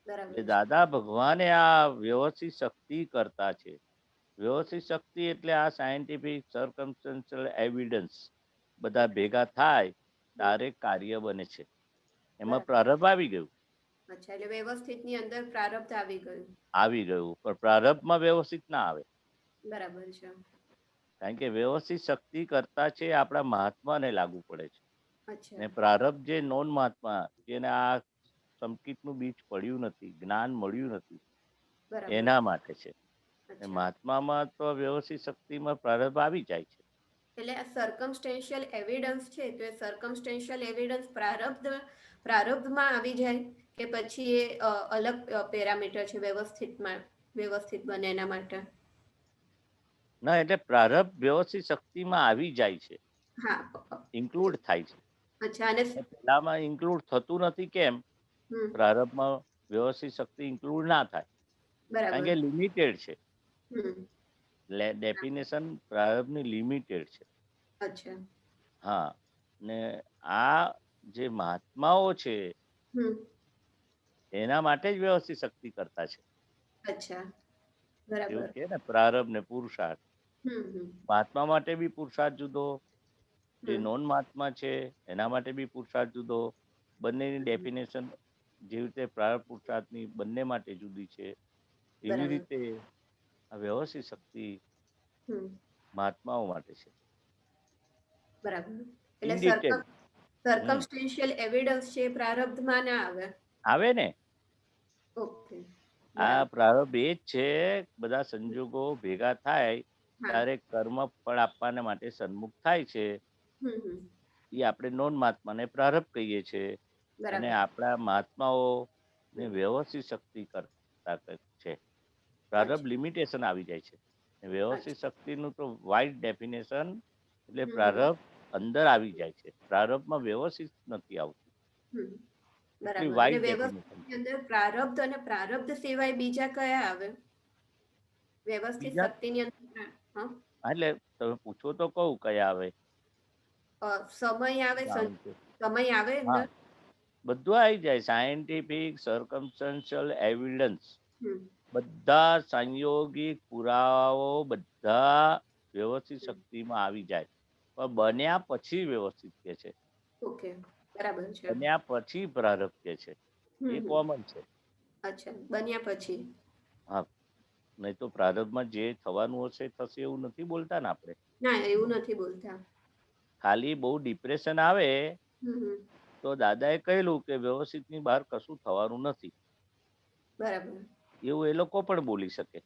એટલે દાદા ભગવાને આ વ્યવસ્થિત શક્તિ કરતા છે। વ્યવસ્થિત શક્તિ એટલે આ સાયન્ટિફિક સર્કમસ્ટન્શિયલ એવિડન્સ બધા ભેગા થાય તારે કાર્ય બને છે। એમાં પ્રારબ્ધ આવી ગયું। અચ્છા, એટલે વ્યવસ્થિતની અંદર પ્રારબ્ધ આવી ગયું। આવી ગયું, પણ પ્રારબ્ધમાં વ્યવસ્થિત ના આવે। બરાબર છે। કારણ કે વ્યવસ્થિત શક્તિ કરતા છે આપણા મહાત્માને લાગુ પડે છે, અચ્છા। ને પ્રારબ્ધ જે નોન મહાત્મા, જેને આ સંકિતનું બીજ પડ્યું નથી, જ્ઞાન મળ્યું નથી, એના માટે છે। મહાત્મામાં તો વ્યવસ્થિત શક્તિમાં પ્રારબ્ધ આવી જાય છે। એટલે આ સર્કમસ્ટેન્શિયલ એવિડન્સ છે, તો એ સર્કમસ્ટેન્શિયલ એવિડન્સ પ્રારબ્ધમાં આવી જાય કે પછી એ અલગ પેરામીટર છે વ્યવસ્થિત બને એના માટે? ના એટલે પ્રારબ્ધ વ્યવસ્થિત શક્તિમાં આવી જાય છે, હા ઇન્ક્લુડ થાય છે. અચ્છા અને પેલામાં ઇન્ક્લુડ થતું નથી. કેમ? હમ પ્રારબ્ધમાં વ્યવસ્થિત શક્તિ ઇન્ક્લુડ ના થાય, કારણ બરાબર કે લિમિટેડ છે. હમ ડેફિનેશન પ્રારબ્ધની લિમિટેડ છે. અચ્છા હા, ને આ જે મહાત્માઓ છે હમ એના માટે જ વ્યવસ્થિત શક્તિ કરતા છે. અચ્છા એવું બરાબર કે ને પ્રારબ્ધ ને પુરુષાર્થ. હમ મહાત્મા માટે બી પુરુષાર્થ જુદો, જે હમ નોન મહાત્મા છે એના માટે બી પુરુષાર્થ જુદો. બંનેની હમ ડેફિનેશન જેવી રીતે પ્રારબ્ધ પુરુષાર્થની બંને માટે જુદી છે, એવી બરાબર રીતે આ વ્યવસ્થિત શક્તિ હમ મહાત્માઓ માટે છે. બરાબર ઇન એટલે ડિટેલ સર્કમસ્ટેન્શિયલ એવિડન્સ છે એ પ્રારબ્ધમાં ના આવે. આવે ને. ઓકે આ બરાબર પ્રારબ્ધ એ જ છે, બધા સંજોગો ભેગા થાય હા ત્યારે કર્મ ફળ આપવાને માટે સન્મુખ થાય છે. હમ એ આપણે નોન મહાત્માને પ્રારબ્ધ કહીએ છીએ, અને બરાબર આપણા મહાત્માઓ ને હમ વ્યવસ્થિત શક્તિ કરતા છે. પ્રારબ્ધ અચ્છા લિમિટેશન આવી જાય છે. વ્યવસ્થિત અચ્છા શક્તિનું તો વાઇડ ડેફિનેશન એટલે હમ પ્રારબ્ધ અંદર આવી જાય છે. પ્રારબ્ધમાં વ્યવસ્થિત નથી આવતું, હમ એટલી બરાબર અને વાઇડ ડેફિનેશન વ્યવસ્થિતની છે. અંદર પ્રારબ્ધ અને પ્રારબ્ધ સિવાય બીજા કયા આવે વ્યવસ્થિત બીજા શક્તિની અંદર? હા એટલે તમે પૂછો તો કહું કયા આવે. સમય આવે જાણું છે. સમય આવે હા, અંદર બધું આવી જાય. સાયન્ટિફિક સર્કમસ્ટન્શિયલ એવિડન્સ, હમ બધા સંયોગિક પુરાવાઓ બધા વ્યવસ્થિત શક્તિમાં આવી જાય, પણ બન્યા પછી વ્યવસ્થિત કે છે, ઓકે બરાબર છે બન્યા પછી પ્રારબ્ધ કે છે. એ હમ કોમન છે. અચ્છા બન્યા પછી હા, નહીં તો પ્રારબ્ધમાં જે થવાનું હશે થશે એવું નથી બોલતા ને આપણે. ના એવું નથી બોલતા. ખાલી બહુ ડિપ્રેશન આવે હમ તો દાદાએ કહેલું કે વ્યવસ્થિતની બહાર કશું થવાનું નથી, બરાબર એવું એ લોકો પણ બોલી શકે.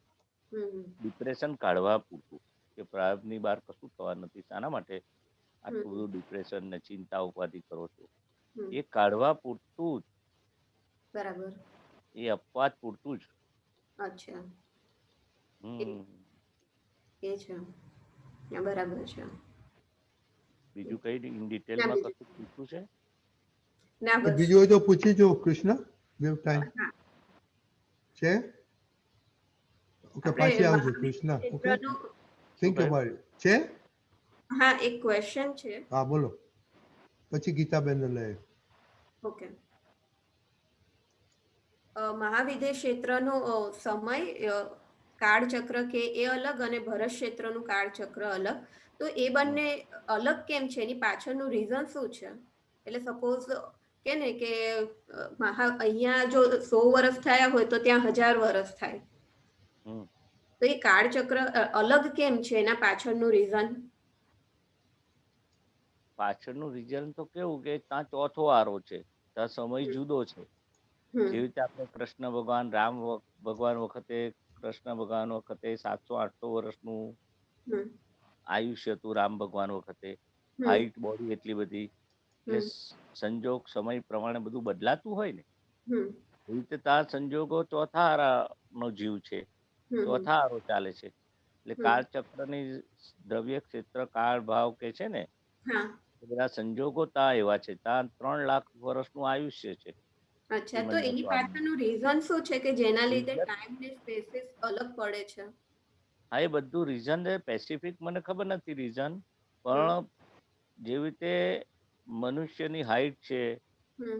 હમ ડિપ્રેશન કાઢવા પૂરતું, કે પ્રારબ્ધની બહાર કશું થવા નથી, શાના માટે આટલું હમ બધું ડિપ્રેશન ને ચિંતા ઉપાધિ કરો છો, હમ એ કાઢવા પૂરતું બરાબર જ, એ અપવાદ પૂરતું જ. અચ્છા હમ એ છે બરાબર છે. બીજું કઈ ઇન ના ડિટેલમાં બીજું કશું પૂછવું છે? ના બસ બીજું હોય તો પૂછી જો કૃષ્ણ. We have time. હા છે? ઓકે, પાછી આપણે આવજો મહાવીર કૃષ્ણ. ઓકે, ક્ષેત્રનું શું થિંક કહ્યું? About it. છે? હા એક ક્વેશ્ચન છે. હા બોલો, પછી ગીતાબેન લે. ઓકે મહાવિદ્ય ક્ષેત્રનો સમય કાળચક્ર કે એ અલગ અને ભરત ક્ષેત્રનું કાળચક્ર અલગ, તો એ બંને અલગ કેમ છે? એની પાછળનું રીઝન શું છે? એટલે સપોઝ કે ને કે અહીંયા જો 100 વર્ષ થયા હોય તો ત્યાં 1000 વર્ષ થાય, હમ તો એ કાળચક્ર અલગ કેમ છે? એના પાછળનું રીઝન પાછળનું રીઝન તો કેવું કે ત્યાં ચોથો વારો છે, ત્યાં સમય જુદો છે. હમ જેવી રીતે આપણે કૃષ્ણ ભગવાન રામ ભગવાન વખતે, કૃષ્ણ ભગવાન વખતે 700-800 વર્ષનું હમ આયુષ્ય હતું. રામ ભગવાન વખતે હમ હાઈટ, બોડી એટલી બધી, એટલે હમ સંજોગ સમય પ્રમાણે બધું બદલાતું હોય ને, હમ એવી રીતે ત્યાં સંજોગો ચોથા હારાનો જીવ છે, હમ ચોથા હારો ચાલે છે. એટલે હમ કાળચક્રની દ્રવ્ય ક્ષેત્ર કાળ ભાવ કે છે ને, હા એ બધા સંજોગો ત્યાં એવા છે. ત્યાં 3 લાખ વર્ષનું આયુષ્ય છે અચ્છા, તો શ્રીમંદર એની સ્વામીનું. પાછળનું રીઝન શું છે કે જેના લીધે રીઝન, ટાઈમ ને સ્પેસીસ અલગ પડે છે? હા, એ બધું રીઝન પેસિફિક મને ખબર નથી રીઝન, હમ પણ જેવી રીતે મનુષ્યની હાઈટ છે, હમ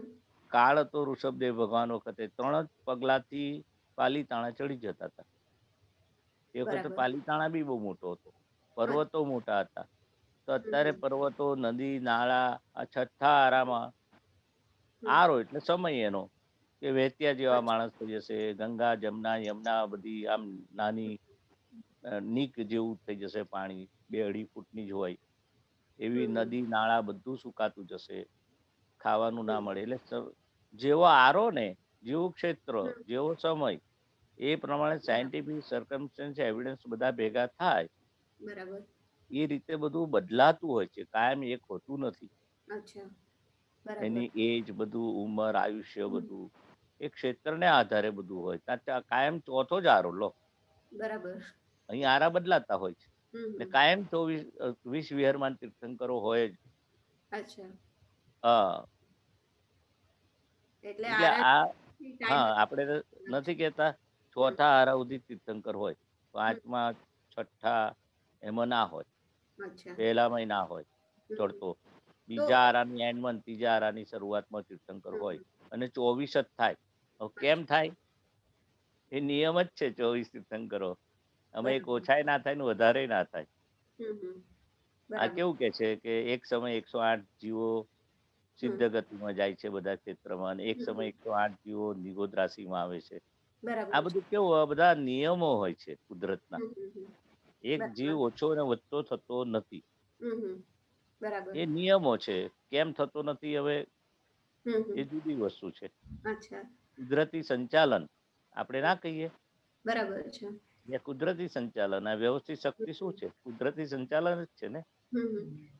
કાળ હતો ઋષભદેવ ભગવાન વખતે 3 જ પગલાથી પાલીતાણા ચડી જતા હતા. એ વખતે બરાબર પાલીતાણા બી બહુ મોટો હતો, અચ્છા, પર્વતો મોટા હતા. તો હમ અત્યારે હમ પર્વતો, નદી, નાળા, આ છઠ્ઠા આરામાં હમ આરો એટલે સમય એનો, કે વહેત્યા જેવા અચ્છા, માણસ થઈ જશે. ગંગા, જમના, યમુના બધી આમ નાની નીક જેવું થઈ જશે પાણી, 2-2.5 ફૂટની જ હોય એવી હમ હમ નદી, નાળા બધું સુકાતું જશે, ખાવાનું ના હમ મળે. એટલે જેવો આરો ને, જેવું ક્ષેત્ર, હમ જેવો સમય, એ પ્રમાણે બરાબર સાયન્ટિફિક સર્કમસ્ટન્સ એવિડન્સ બધા ભેગા થાય, બરાબર એ રીતે બધું બદલાતું હોય છે. કાયમ એક હોતું નથી. અચ્છા બરાબર એની એજ, બધું ઉંમર, આયુષ્ય, હમ બધું એ ક્ષેત્રને આધારે બધું હોય. ત્યાં કાયમ ચોથો જ આરો લો, બરાબર અહીં આરા બદલાતા હોય છે. ને કાયમ 20 વિહારમાં તીર્થંકરો હોય જ. અચ્છા, હા, એટલે એટલે આ આરાધના હા time આપણે નથી કહેતા ચોથા આરા સુધી તીર્થંકર હોય, પાંચમા છઠ્ઠા એમાં ના હોય, અચ્છા. પહેલામાં ના હોય ચડતો, બીજા આરાની એન્ડમાં ત્રીજા આરાની શરૂઆતમાં તીર્થંકર હોય અને 24 જ થાય. હવે કેમ થાય એ નિયમ જ છે 24 તીર્થંકરો. અમે એક ઓછાય ના થાય ને વધારે ના થાય. આ કેવું કે છે કે એક સમય 108 જીવો સિદ્ધ ગતિમાં જાય છે બધા ક્ષેત્રમાં, અને એક સમય 108 જીવો નિગોદ રાશિમાં આવે છે. આ બધું કેવું આ બધા નિયમો હોય છે કુદરતના. એક જીવ ઓછો ને વધતો થતો નથી, બરાબર. એ નિયમો છે. કેમ થતો નથી હવે એ જુદી વસ્તુ છે. અચ્છા, કુદરતી સંચાલન આપણે ના કહીએ, બરાબર છે. એ કુદરતી સંચાલન. આ વ્યવસ્થિત શક્તિ શું છે? કુદરતી સંચાલન જ છે ને.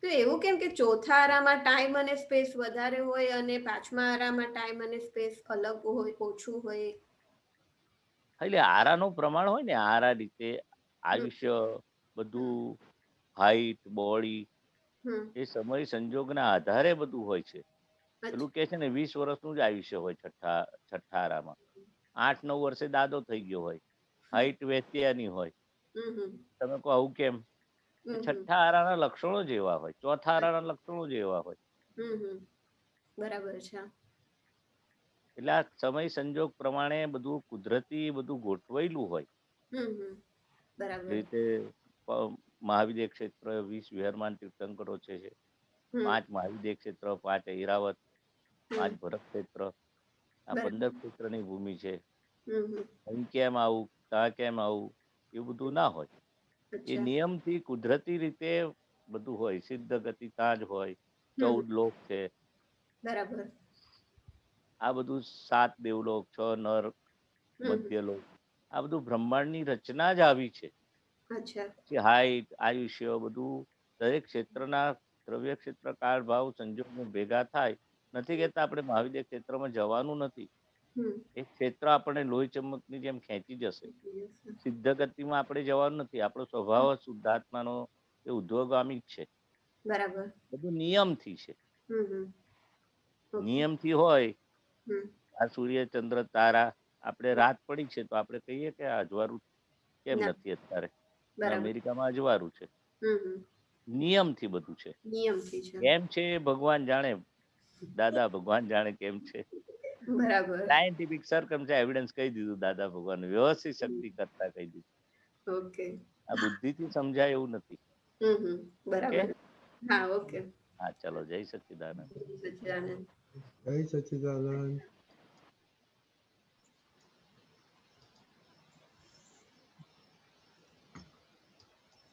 તો એવું કેમ કે ચોથા આરામાં ટાઈમ અને સ્પેસ વધારે હોય અને પાંચમા આરામાં ટાઈમ અને સ્પેસ અલગ હોય, ઓછું હોય? એટલે આરાનું પ્રમાણ હોય ને, આરા રીતે આયુષ્ય બધું, હાઈટ, બોડી, એ સમય સંજોગના આધારે બધું હોય છે. પેલું કે છે ને 20 વર્ષનું જ આયુષ્ય હોય છઠ્ઠા આરામાં. 8-9 વર્ષે દાદો થઈ ગયો હોય, હાઈટ વેત્યાની હોય. તમે કહો આવું કેમ? છઠ્ઠા આરાના લક્ષણો જ એવા હોય, ચોથા આરાના લક્ષણો જ એવા હોય. બરાબર છે. એટલે આ સમય સંજોગ પ્રમાણે બધું કુદરતી બધું ગોઠવાયેલું હોય. બરાબર. રીતે મહાવિદ્ય ક્ષેત્ર 20 વિહરમાન તીર્થંકરો છે, 5 મહાવિદ્ય ક્ષેત્ર, 5 ઐરાવત, 5 ભરત ક્ષેત્ર, આ 15 ક્ષેત્રની ભૂમિ છે. અહીં કેમ આવું, ત્યાં કેમ આવું, એવું બધું ના હોય. એ નિયમથી કુદરતી રીતે બધું હોય. સિદ્ધ ગતિ ત્યાં જ હોય, 14 લોક છે. બરાબર. આ બધું 7 દેવલોક, 6 નર, મધ્ય લોક, આ બધું બ્રહ્માંડની રચના જ આવી છે. હાઈટ, આયુષ્ય બધું દરેક ક્ષેત્રના દ્રવ્ય ક્ષેત્ર, કાળ, ભાવ, સંજોગો ભેગા થાય. નથી કહેતા આપણે મહાવિદ્ય ક્ષેત્રમાં જવાનું નથી. એ ક્ષેત્ર આપણને લોહી ચમકની જેમ ખેંચી જશે. સિદ્ધ ગતિમાં આપણે જવાનું નથી. આપણો સ્વભાવ શુદ્ધાત્માનો એ ઉદ્ધવગામી જ છે. બરાબર. બધું નિયમથી છે. નિયમથી હોય. આ સૂર્ય, ચંદ્ર, તારા, આપણે રાત પડી છે તો આપણે કહીએ કે આ અજવાળું કેમ નથી અત્યારે? અમેરિકામાં અજવાળું છે. નિયમથી બધું છે. કેમ છે ભગવાન જાણે, દાદા ભગવાન જાણે કેમ છે. બરાબર. સાયન્ટિફિક સરકમ છે, એવિડન્સ કહી દીધું દાદા ભગવાન, વ્યવસ્થિત શક્તિ કરતા કહી દીધું. ઓકે. આ બુદ્ધિથી સમજાય એવું નથી. બરાબર. હા, ઓકે. હા, ચલો, જય સચ્ચિદાનંદ. સચ્ચિદાનંદ. જય સચ્ચિદાનંદ.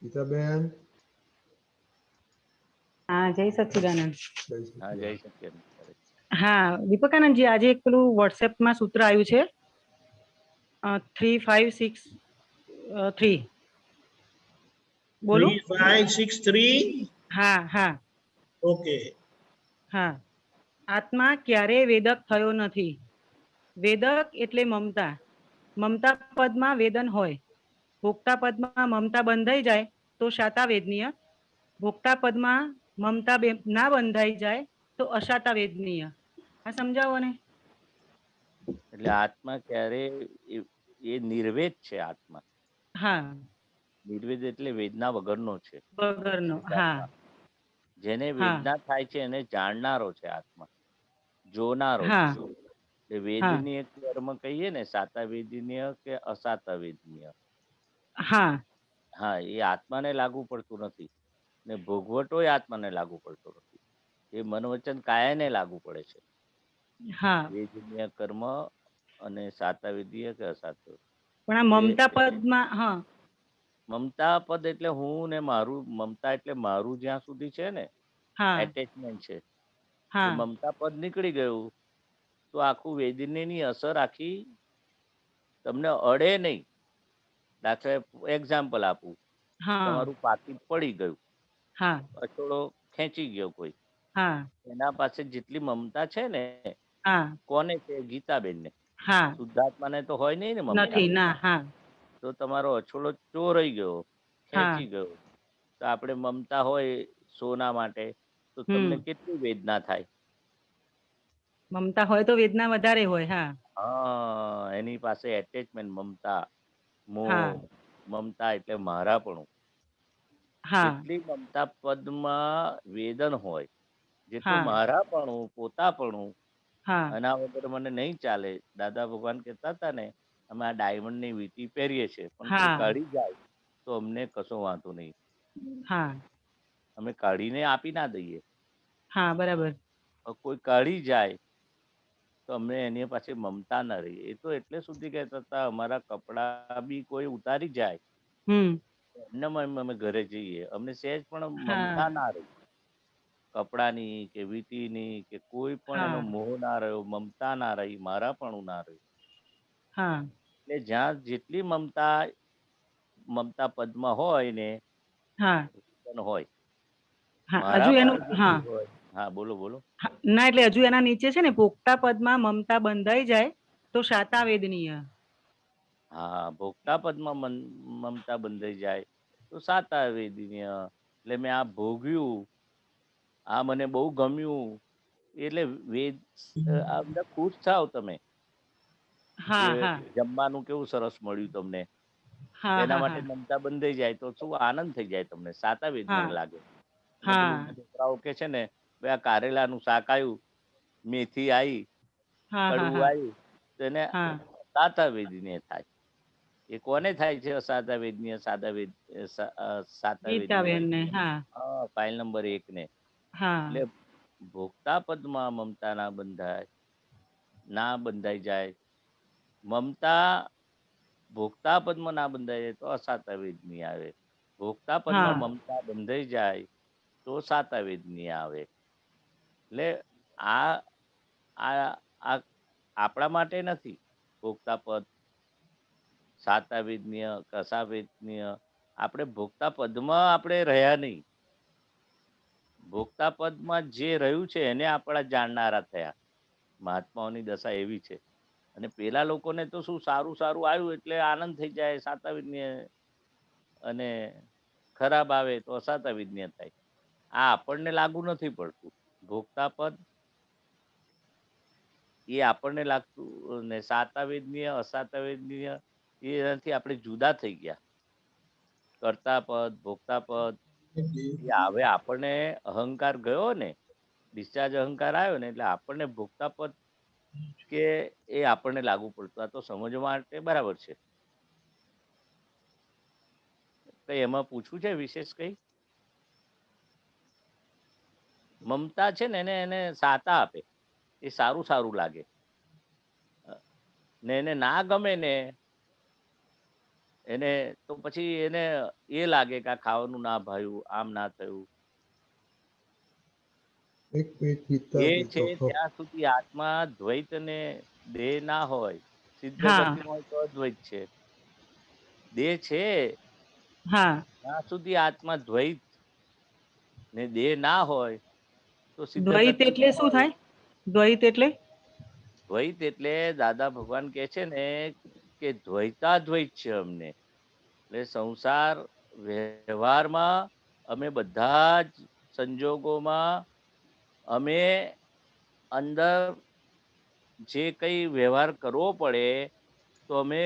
ગીતાબેન. હા, જય સચ્ચિદાનંદ. હા, જય સચ્ચિદાનંદ. હા, દીપકાનંદજી, આજે એક પેલું વોટ્સએપમાં સૂત્ર આવ્યું છે 3563. બોલો. 3563. હા હા. ઓકે. હા. આત્મા ક્યારેય વેદક થયો નથી. વેદક એટલે મમતા. મમતા પદમાં વેદન હોય. ભોગતા પદમાં મમતા બંધાઈ જાય તો શાતા વેદનીય. ભોગતા પદમાં મમતા ના બંધાઈ જાય તો અશાતા વેદનીય. આ સમજાવો ને. એટલે આત્મા ક્યારે એ નિર્વેદ છે. આત્મા હા, નિર્વેદ એટલે વેદના વગરનો છે. વગરનો. હા, જેને હા, વેદના થાય છે એને જાણનારો છે આત્મા, જોનારો હા, છે. એટલે વેદનીય કર્મ કહીએ ને, સાતા વેદનીય કે અસાતા વેદનીય. હા, હા, એ આત્માને લાગુ પડતું નથી ને ભોગવટોય આત્માને લાગુ પડતો નથી. એ મન વચન કાયાને લાગુ પડે છે. હા. વેદનીય કર્મ અને સાતા વેદીય કે અસાતા. પણ આ મમતા પદમાં મમતા પદ એટલે હું ને મારું. મમતા એટલે મારું જ્યાં સુધી છે ને, એટેચમેન્ટ છે. એ મમતા પદ નીકળી ગયું તો આખું વેદનીની અસર આખી તમને અડે નહીં. દાખલા એક્ઝામ્પલ આપું, તમારું પાકીટ પડી ગયું, અચોડો ખેંચી ગયો કોઈ, એના પાસે જેટલી મમતા છે ને, કોને છે? ગીતાબેન ને. શુદ્ધાત્માને તો હોય નહીં ને મમતા. નથી. ના. હા. તો તમારો અછોડો ચોરાઈ ગયો, ખેંચી ગયો, તો આપણે મમતા હોય સોના માટે તો તમને કેટલી વેદના થાય? મમતા હોય તો વેદના વધારે હોય. હા. હા, એની પાસે એટેચમેન્ટ, મમતા, મોહ. હા. મમતા એટલે મારાપણું. હા. જેટલી મમતા પદમાં વેદન હોય, જેટલું હા. મારાપણું, પોતાપણું, હા. આના વગર મને નહીં ચાલે. દાદા ભગવાન કહેતા હતા ને, અમે આ ડાયમંડ ની વીંટી પહેરીએ છીએ, પણ કોઈ હા. કાઢી જાય તો અમને કશો વાંધો નહીં. હા. અમે કાઢીને આપી ના દઈએ. હા, બરાબર. કોઈ કાઢી જાય તો અમને એની પાસે મમતા ના રહી. એ તો એટલે સુધી કહેતા હતા, અમારા કપડા બી કોઈ ઉતારી જાય એમને અમે ઘરે જઈએ, અમને સહેજ પણ મમતા ના રહી. કપડાની કે વીંટીની કે કોઈ પણ એનો મોહ ના રહ્યો, મમતા ના રહી, મારાપણું ના રહ્યું. હા. એટલે જ્યાં જેટલી મમતા પદમાં હોય ને હા. હોય, હા, હજુ એનું. મારાપણું હા. જેટલું હોય. હા, બોલો બોલો. ના, એટલે હજુ એના નીચે છે ને, પોગતા પદમાં મમતા બંધાઈ જાય તો શાતા વેદનીય. હા, ભોગતા પદમાં મમતા બંધાઈ જાય તો સાતા વેદનીય. એટલે મેં આ ભોગ્યું, આ મને બહુ ગમ્યું, એટલે આ બધા ખુશ થાવ તમે કે હા. હા. જમવાનું કેવું સરસ મળ્યું તમને, હા. એના હા. માટે હા. મમતા બંધાઈ જાય તો શું આનંદ થઈ જાય તમને, સાતા હા. વેદનીય લાગે. અને હા. પેલું છોકરાઓ કે છે ને, ભાઈ આ કારેલાનું શાક આવ્યું, મેથી આવી, હા. હા. કડવું હા. આવ્યું, તો એને હા. સાતા વેદનીય થાય. એ કોને થાય છે અસાતા વેદનીય? સાતા વેદનીય. ગીતાબેન ને. હા. હા, ફાઇલ નંબર 1 ને. હા. એટલે ભોગતા પદમાં મમતા ના બંધાઈ જાય. મમતા ભોગતા પદમાં ના બંધાઈ જાય તો અસાતા વેદનીય આવે. ભોગતા પદમાં હા. મમતા બંધાઈ જાય તો સાતા વેદનીય આવે. એટલે આ આ આ આપણા માટે નથી. ભોગતા પદ, સાતા વેદનીય, કસા વેદનીય. આપણે ભોગતા પદમાં આપણે રહ્યા નહીં. ભોગતા પદમાં જે રહ્યું છે એને આપણા જાણનારા થયા. મહાત્માઓની દશા એવી છે. અને પેલા લોકોને તો શું, સારું સારું આવ્યું એટલે આનંદ થઈ જાય, સાતા વેદનીય. અને ખરાબ આવે તો અસાતા વેદનીય થાય. આ આપણને લાગુ નથી પડતું. ભોગતા પદ એ આપણને લાગતું, ને સાતા વેદનીય, અસાતા વેદનીય એનાથી આપણે જુદા થઈ ગયા. કર્તા પદ, ભોગતા પદ એ હવે આપણને અહંકાર ગયો ને, ડિસ્ચાર્જ અહંકાર આવ્યો ને, એટલે આપણને ભોગતા પદ કે એ આપણને લાગુ પડતું. આ તો સમજવા માટે બરાબર છે. કઈ એમાં પૂછવું છે વિશેષ કઈ? મમતા છે ને એને સાતા આપે, એ સારું સારું લાગે. ને એને ના ગમે ને એને તો પછી એને એ લાગે કે આ ખાવાનું ના ભાવ્યું, આમ ના થયું. એક મિનિટ ગીતા દેહ છે દેતો હતો. ત્યાં સુધી આત્મા દ્વૈત ને દેહ ના હોય. સિદ્ધ હા. ગતિમાં હોય તો અદ્વૈત છે. દેહ છે હા. ત્યાં સુધી આત્મા દ્વૈત ને દેહ ના હોય તો સિદ્ધ દ્વૈત એટલે ગતિમાં શું હોય. થાય? દ્વૈત એટલે? દ્વૈત એટલે દાદા ભગવાન કે છે ને કે દ્વૈતાદ્વૈત છે અમને. એટલે સંસાર વ્યવહારમાં અમે બધા જ સંજોગોમાં અમે અંદર જે કઈ વ્યવહાર કરવો પડે તો અમે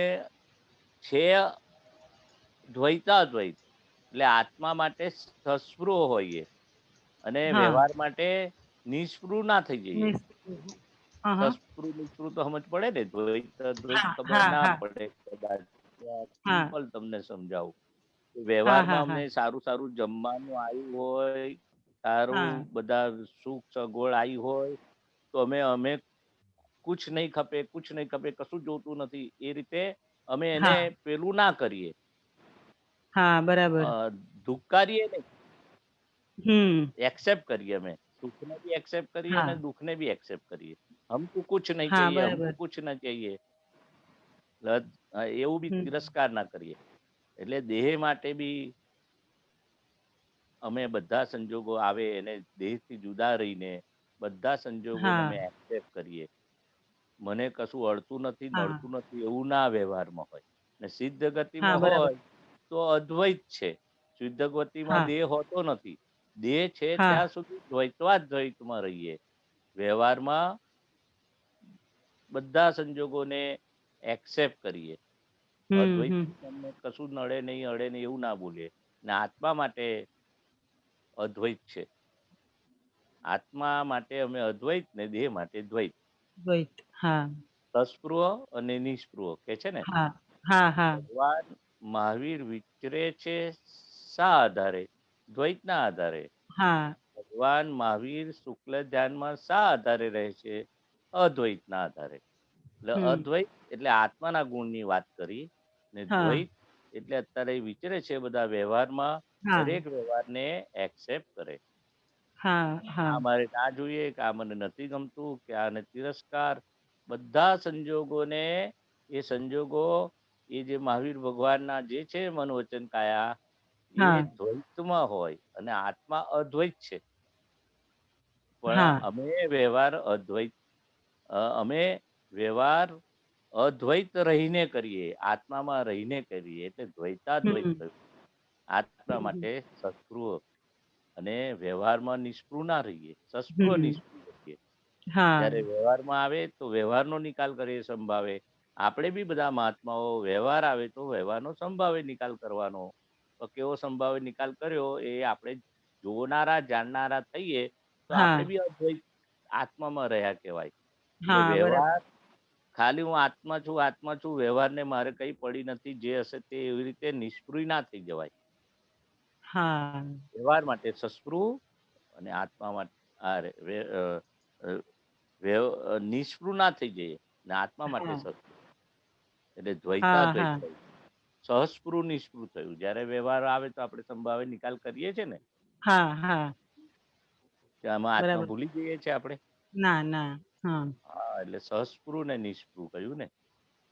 છે દ્વૈતાદ્વૈત. એટલે આત્મા માટે સસ્પૃહ હોઈએ અને હા. વ્યવહાર માટે નિષ્પૃહ ના થઈ જઈએ. હા. હા. સસ્પૃહ નિષ્પૃહ તો સમજ પડે ને, દ્વૈત હા. ખબર હા. ના હા. પડે કદાચ. હા. સિમ્પલ તમને સમજાવું. હા. વ્યવહારમાં હા. અમને સારું સારું જમવાનું આવ્યું હોય, સારું હા. બધા સુખ સગવડ આવી હોય તો અમે કુછ નહીં ખપે, કુછ નહીં ખપે, કશું જોતું નથી, એ રીતે અમે એને હા. પેલું ના કરીએ. હા, બરાબર. ધુકારીએ નહીં, હમ. એક્સેપ્ટ કરીએ. અમે સુખને બી એક્સેપ્ટ કરીએ હા. અને દુઃખને બી એક્સેપ્ટ કરીએ. हमको कुछ नहीं હા, चाहिए, हमको બરાબર. कुछ ना चाहिए. એવું બી હમ. તિરસ્કાર ના કરીએ. એટલે દેહ માટે બી અમે બધા સંજોગો આવે એને દેહથી જુદા રહીને બધા સંજોગોને હા. અમે એક્સેપ્ટ કરીએ. મને કશું અડતું નથી, હા. નડતું નથી એવું ના વ્યવહારમાં હોય. ને સિદ્ધ હા, ગતિમાં બરાબર. હોય તો અદ્વૈત છે. શુદ્ધગતિમાં હા દેહ હોતો નથી. દેહ છે હા ત્યાં સુધી દ્વૈતમાં રહીએ. વ્યવહારમાં બધા સંજોગોને એક્સેપ્ટ કરીએ. અદ્વૈત તમને કશું નડે નહીં એવું ના બોલીએ. ને આત્મા માટે અદ્વૈત છે. આત્મા માટે અમે અદ્વૈત ને દેહ માટે દ્વૈત. દ્વૈત. હા તસ્પૃહ અને નિસ્પૃહ કે છે ને. હા હા હા ભગવાન મહાવીર વિચરે છે શા આધારે? દ્વૈતના આધારે. હા ભગવાન મહાવીર શુક્લ ધ્યાનમાં શા આધારે રહે છે? અદ્વૈતના આધારે. એટલે અદ્વૈત એટલે આત્માના ગુણની વાત કરી ને હા દ્વૈત એટલે અત્યારે વિચરે છે બધા વ્યવહારમાં, હા દરેક વ્યવહારને એક્સેપ્ટ કરે. હા હા આ મારે ના જોઈએ કે આ મને નથી ગમતું કે આને તિરસ્કાર. બધા સંજોગોને એ સંજોગો એ જે મહાવીર ભગવાનના જે છે મન વચન કાયા એ હા દ્વૈતમાં હોય અને આત્મા અદ્વૈત છે. પણ હા અમે વ્યવહાર અદ્વૈત રહીને કરીએ, આત્મામાં રહીને કરીએ એટલે દ્વૈતાદ્વૈત થયું. આત્મા માટે સત્પૃહ અને વ્યવહારમાં નિષ્પૃહ ના રહીએ, સસ્પૃહ નિષ્પૃહ રહીએ. હા જ્યારે વ્યવહારમાં આવે તો વ્યવહારનો નિકાલ કરીએ સંભાવે. આપણે બી બધા મહાત્માઓ વ્યવહાર આવે તો વ્યવહારનો સંભાવે નિકાલ કરવાનો. તો કેવો સંભાવે નિકાલ કર્યો એ આપણે જોનારા જાણનારા થઈએ તો હા આપણે બી અદ્વૈત આત્મામાં રહ્યા કહેવાય. એટલે હા બરાબર વ્યવહાર ખાલી હું આત્મા છું વ્યવહારને મારે કઈ પડી નથી, જે હશે તે એવી રીતે નિષ્પૃહ ના થઈ જવાય. હા વ્યવહાર માટે સસ્પૃહ અને આત્મા માટે નિષ્પૃહ ના થઈ જઈએ ને આત્મા માટે હા સસ્પૃહ. એટલે હા દ્વૈતાદ્વૈત હા થયું. સહસ્પૃહ નિષ્પૃહ થયું. જ્યારે વ્યવહાર આવે તો આપણે સંભાવે નિકાલ કરીએ છીએ ને, હા હા કે આમાં આત્મા બરાબર. ભૂલી જઈએ છીએ આપણે. ના ના હા હા એટલે સહસ્પૃહ ને નિષ્પૃહ કહ્યું ને.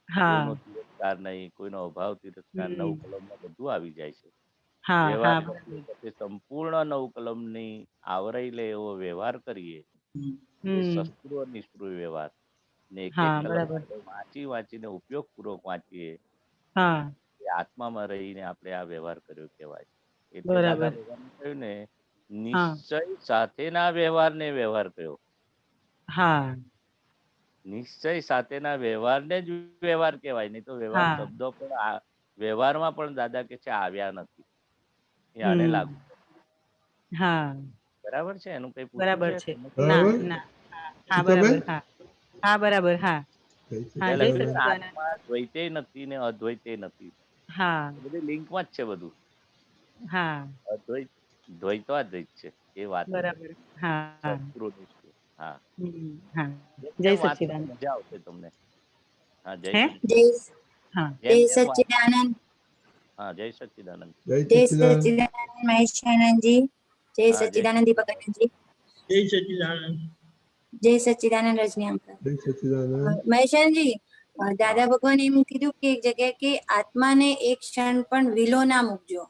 હા કોઈનો તિરસ્કાર નહીં, કોઈનો અભાવ તિરસ્કાર, નવ કલમમાં બધું આવી જાય છે. હા વ્યવહાર હા કરીએ બરાબર. પછી સંપૂર્ણ નવ કલમની આવરાઈ લે એવો વ્યવહાર કરીએ એ હમ સસ્પૃહ નિષ્પૃહ વ્યવહાર. ને એક એક હા કલમ બરાબર. આપણે વાંચીને ઉપયોગપૂર્વક વાંચીએ હા એ આત્મામાં રહીને આપણે આ વ્યવહાર કર્યો કહેવાય. એટલે દાદા બરાબર. ભગવાને કહ્યું ને, હા નિશ્ચય સાથેના વ્યવહારને વ્યવહાર કહ્યો. હા નિશ્ચય સાથેના વ્યવહારને જ વ્યવહાર કહેવાય. નહીં તો વ્યવહાર હા શબ્દો પણ વ્યવહારમાં દાદા કે છે આવ્યા નથી. એ આને હમ લાગુ હા બરાબર છે. એનું કઈ પૂછવું બરાબર છે છે. તમને? ના બરાબર ના હા ગીતાબેન? બરાબર. હા હા બરાબર. હા જય હા એટલે જય લખ્યું છે ને, સચ્ચિદાનંદ. સચિદાનંદ. આત્મા દ્વૈતે નથી ને અદ્વૈતે નથી. હા એ બધી લિંકમાં જ છે બધું. હા અદ્વૈત દ્વૈતાદ્વૈત છે એ વાત છે. બરાબર. હા સત્પુરુષ નિષ્પૃહ. હા હા જેમ જય જેમ વાંચો તો સચિદાનંદ. મજા આવશે તમને. હા જય હે જય સચ્ચિદાનંદ. હા જેમ જય જેમ વાંચો સચ્ચિદાનંદ. હા જય સચ્ચિદાનંદ. જય જય સચ્ચિદાનંદ. સચ્ચિદાનંદ મહેશાનંદજી. જય હા જય સચ્ચિદાનંદ સચ્ચિદાનંદ. દીપકજી. જય સચિદાનંદ. જય સચ્ચિદાનંદ રજની અંકલ. જય સચ્ચિદાનંદ. મહેશાનજી, હા દાદા ભગવાન એમ કીધું કે એક જગ્યાએ કે આત્માને એક ક્ષણ પણ વિલો ના મૂકજો.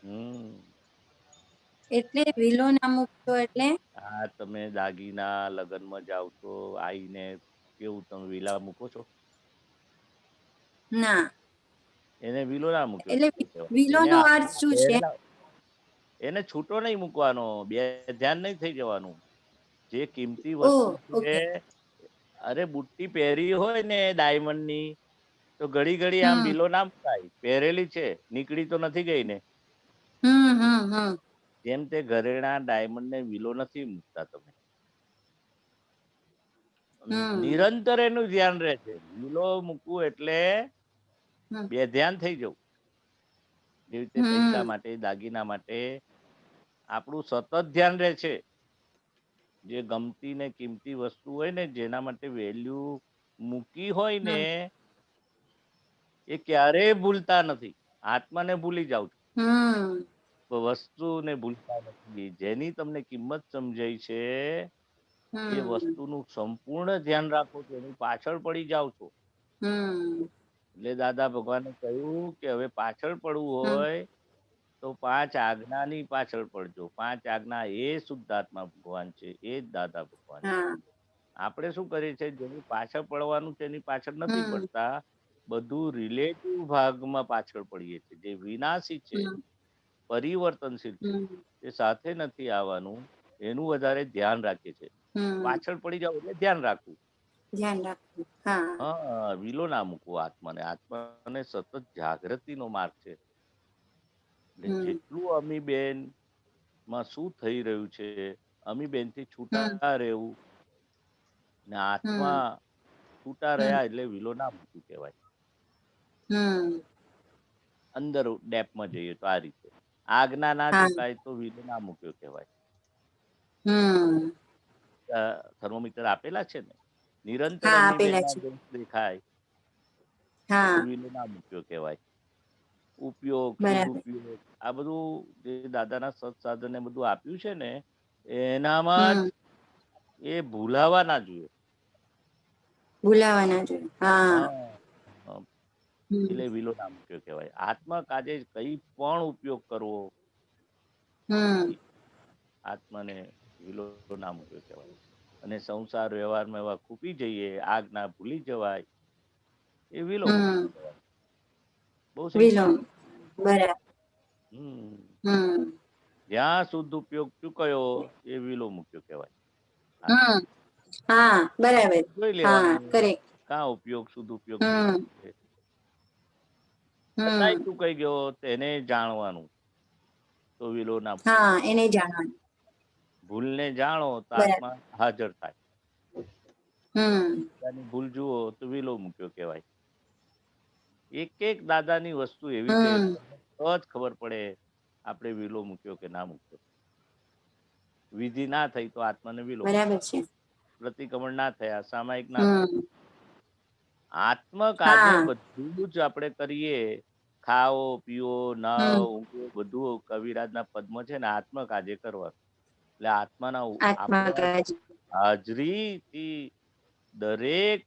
હમ એટલે વિલો ના મૂકજો એટલે હા તમે દાગીના લગ્નમાં જાવ તો આઈને કેવું તમે વિલા મૂકો છો? ના. એને વિલો ના મૂક્યો એટલે કહેવાય. વિલો એને નો અર્થ હાથમાં શું છે? પહેરેલા એને છૂટો નહીં મૂકવાનો, બે ધ્યાન નહીં થઈ જવાનું. જે કિંમતી ઓ વસ્તુ છે, ઓકે. અરે બુટ્ટી પહેરી હોય ને ડાયમંડ ની તો ઘડી ઘડી આમ હમ વિલો ના મુકાય. પહેરેલી છે, નીકળી તો નથી ગઈ ને. હમ. જેમ તે ઘરેણા ડાયમંડ ને વિલો નથી મૂકતા તમે. હમ નિરંતર એનું ધ્યાન રહે છે. વિલો મૂકવું એટલે હમ બે ધ્યાન થઈ જવું. જેવી રીતે પૈસા હમ માટે, દાગીના માટે આપણું સતત ધ્યાન રહે છે. જે ગમતી ને કિંમતી વસ્તુ હોય ને, જેના માટે વેલ્યુ મૂકી હોય ને, હમ એ ક્યારેય ભૂલતા નથી. આત્માને ભૂલી જાવ છો. હમ વસ્તુને ભૂલતા નથી. જેની તમને કિંમત સમજાય છે એ હમ વસ્તુનું સંપૂર્ણ ધ્યાન રાખો છો, એની પાછળ પડી જાવ છો. હમ એટલે દાદા ભગવાને કહ્યું કે હવે પાછળ પડવું હમ હોય તો 5 આજ્ઞાની પાછળ પડજો. 5 આજ્ઞા એ શુદ્ધાત્મા ભગવાન છે, એ જ દાદા ભગવાન છે. હા આપણે શું કરીએ છીએ, જેની પાછળ પડવાનું છે એની પાછળ નથી હમ પડતા. બધું રિલેટિવ ભાગમાં પાછળ પડીએ છીએ, જે વિનાશી છે. હમ પરિવર્તનશીલ છે, એ સાથે નથી આવવાનું, એનું વધારે ધ્યાન રાખીએ છીએ. પાછળ પડી જાવ એટલે ધ્યાન રાખવું. ધ્યાન રાખવું. હા હા, વિલો ના મૂકવો આત્માને. આત્માને સતત જાગૃતિનો માર્ગ છે. એટલે જેટલું અમીબેન માં શું થઈ રહ્યું છે, અમીબેન થી છૂટા રહેવું, ને આત્મા છૂટા રહ્યા એટલે વિલો ના મૂક્યું કહેવાય. અંદર ડેપમાં જઈએ તો આ રીતે આજ્ઞા ના ચુકાય તો વિલો ના મૂક્યો કહેવાય. થર્મોમીટર આપેલા છે ને, નિરંતર અમીબેનના દોષ દેખાય તો વિલો ના મૂક્યો કહેવાય. ઉપયોગ, સદુપયોગ, આ બધું જે દાદાના સત્સાધન ને બધું આપ્યું છે ને, એનામાં જ એ ભૂલાવા ના જોઈએ. એટલે વિલો ના મૂક્યો કહેવાય. આત્મા કાજે કઈ પણ ઉપયોગ કરવો, આત્માને વિલો ના મૂક્યો કહેવાય. અને સંસાર વ્યવહારમાં એવા ખૂપી જઈએ, આજ્ઞા ભૂલી જવાય, એ વિલો મૂક્યો કહેવાય. બહુ બરાબર. જ્યાં શુદ્ધ ઉપયોગ ચૂક્યો એ વિલો મૂક્યો કહેવાય. જોઈ લેવાનું કા ઉપયોગ શુદ્ધ ઉપયોગ કદાચ ચૂકાઈ ગયો તેને જાણવાનું તો વિલો ના એને જાણવાનું. ભૂલને જાણો તો આત્મા હાજર થાય. ભૂલ જુઓ તો વિલો મૂક્યો કહેવાય. એક એક દાદાની વસ્તુ એવી છે તો જ ખબર પડે આપણે વિલો મૂક્યો કે ના મૂક્યો. વિધિ ના થઈ તો આત્માને વિલો, પ્રતિક્રમણ ના થયા, સામાયિક ના થયા. આત્મકાર્ય બધું જ આપણે કરીએ, ખાઓ પીઓ નાઓ ઊંઘો, બધું કવિરાજના પદમાં છે ને આત્મકાર્ય કરવાનું. એટલે આત્માના હાજરીથી દરેક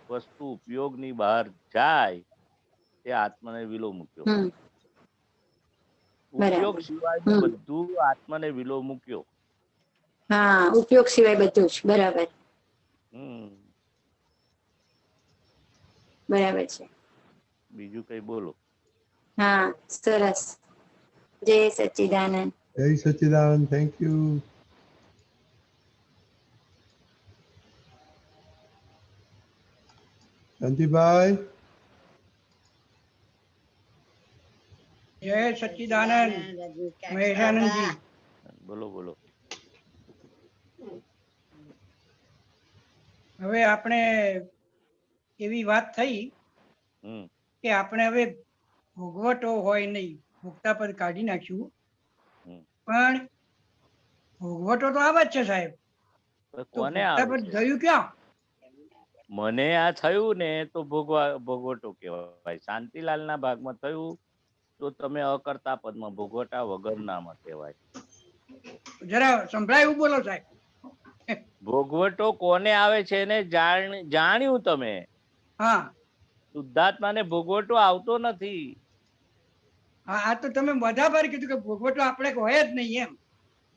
વસ્તુ ઉપયોગની બહાર જાય તે આત્માને વિલો મૂક્યો. ઉપયોગ સિવાય બધું આત્માને વિલો મૂક્યો. ઉપયોગ સિવાય બધું જ. બરાબર છે. બીજું કઈ બોલો. હા, સરસ. જય સચ્ચિદાનંદ. જય સચ્ચિદાનંદ. Thank you. શાંતિભાઈ. જય સચ્ચિદાનંદ. મહેશાનંદજી બોલો બોલો. હવે આપણે એવી વાત થઈ કે આપણે હવે ભોગવટો હોય નહીં, ભોગતા પદ કાઢી નાખ્યું, પણ ભોગવટો તો આવે જ છે સાહેબ. કોને આવે છે? થયું ક્યાં? મને આ થયું ને તો ભોગવટો કહેવાય. શાંતિલાલના ભાગમાં થયું તો તમે અકર્તા પદમાં, ભોગવટા વગરનામાં કહેવાય. જરા સંભળાય એવું બોલો સાહેબ. ભોગવટો કોને આવે છે એને જાણ્યું તમે. શુદ્ધાત્માને ભોગવટો આવતો નથી. આ તો તમે બધા પર કીધું કે ભોગવટો આપણે હોય જ નહીં એમ.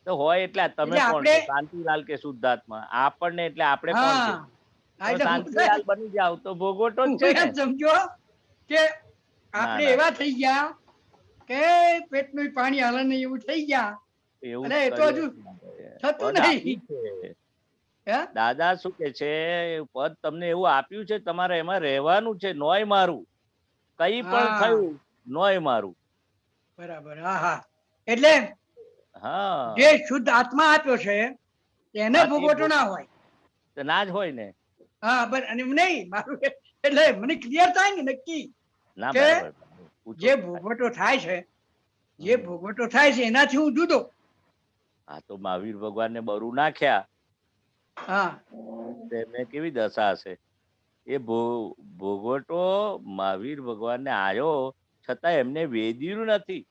તો હોય એટલે તમે કોણ છો? શાંતિલાલ કે શુદ્ધાત્મા? આપણને એટલે આપણે કોણ છે? શાંતિલાલ બની જાવ તો ભોગવટો જ છે ને. સમજો કે આપણે એવા થઈ ગયા કે પેટનું પાણી હાલે નહીં એવું થઈ ગયા. એવું તો હજુ થતું નહીં. દાદા શું કે છે, પદ તમને એવું આપ્યું છે, તમારે એમાં રહેવાનું છે. નોય મારું કઈ પણ થયું, નોય મારું. બરાબર. એટલે જે શુદ્ધ આત્મા આપ્યો છે એને ભોગવટો ના હોય. ના જ હોય ને. નહીં મારું એટલે મને ક્લિયર થાય ને નક્કી કે જે ભોગવટો થાય છે, જે ભોગવટો થાય છે એનાથી હું જુદો. હા, તો મહાવીર ભગવાનને બરું નાખ્યા, તેમને કેવી દશા હશે? એ ભોગવટો મહાવીર ભગવાનને આવ્યો છતાં એમને વેદ્યું નથી.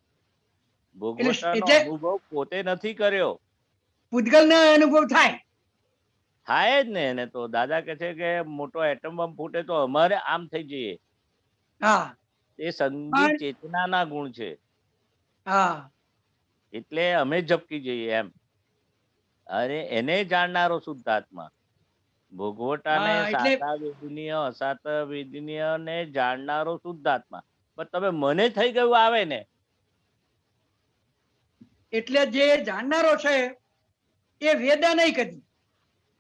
ભોગવટાનો અનુભવ પોતે નથી કર્યો. પૂતગલનો અનુભવ થાય જ ને. એને તો દાદા કે છે કે મોટો એટમ બોમ્બ ફૂટે તો અમારે આમ થઈ જઈએ. એ સંગીત ચેતનાના ગુણ છે. એટલે અમે ઝપકી જઈએ એમ. અરે એને જાણનારો શુદ્ધાત્મા, ભોગવટાને સાતા વેદનીય અસાતા વેદનીય ને જાણનારો શુદ્ધાત્મા. પણ તમે મને થઈ ગયું આવે ને એટલે જે જાણનારો છે એ વેદા નહીં કદી.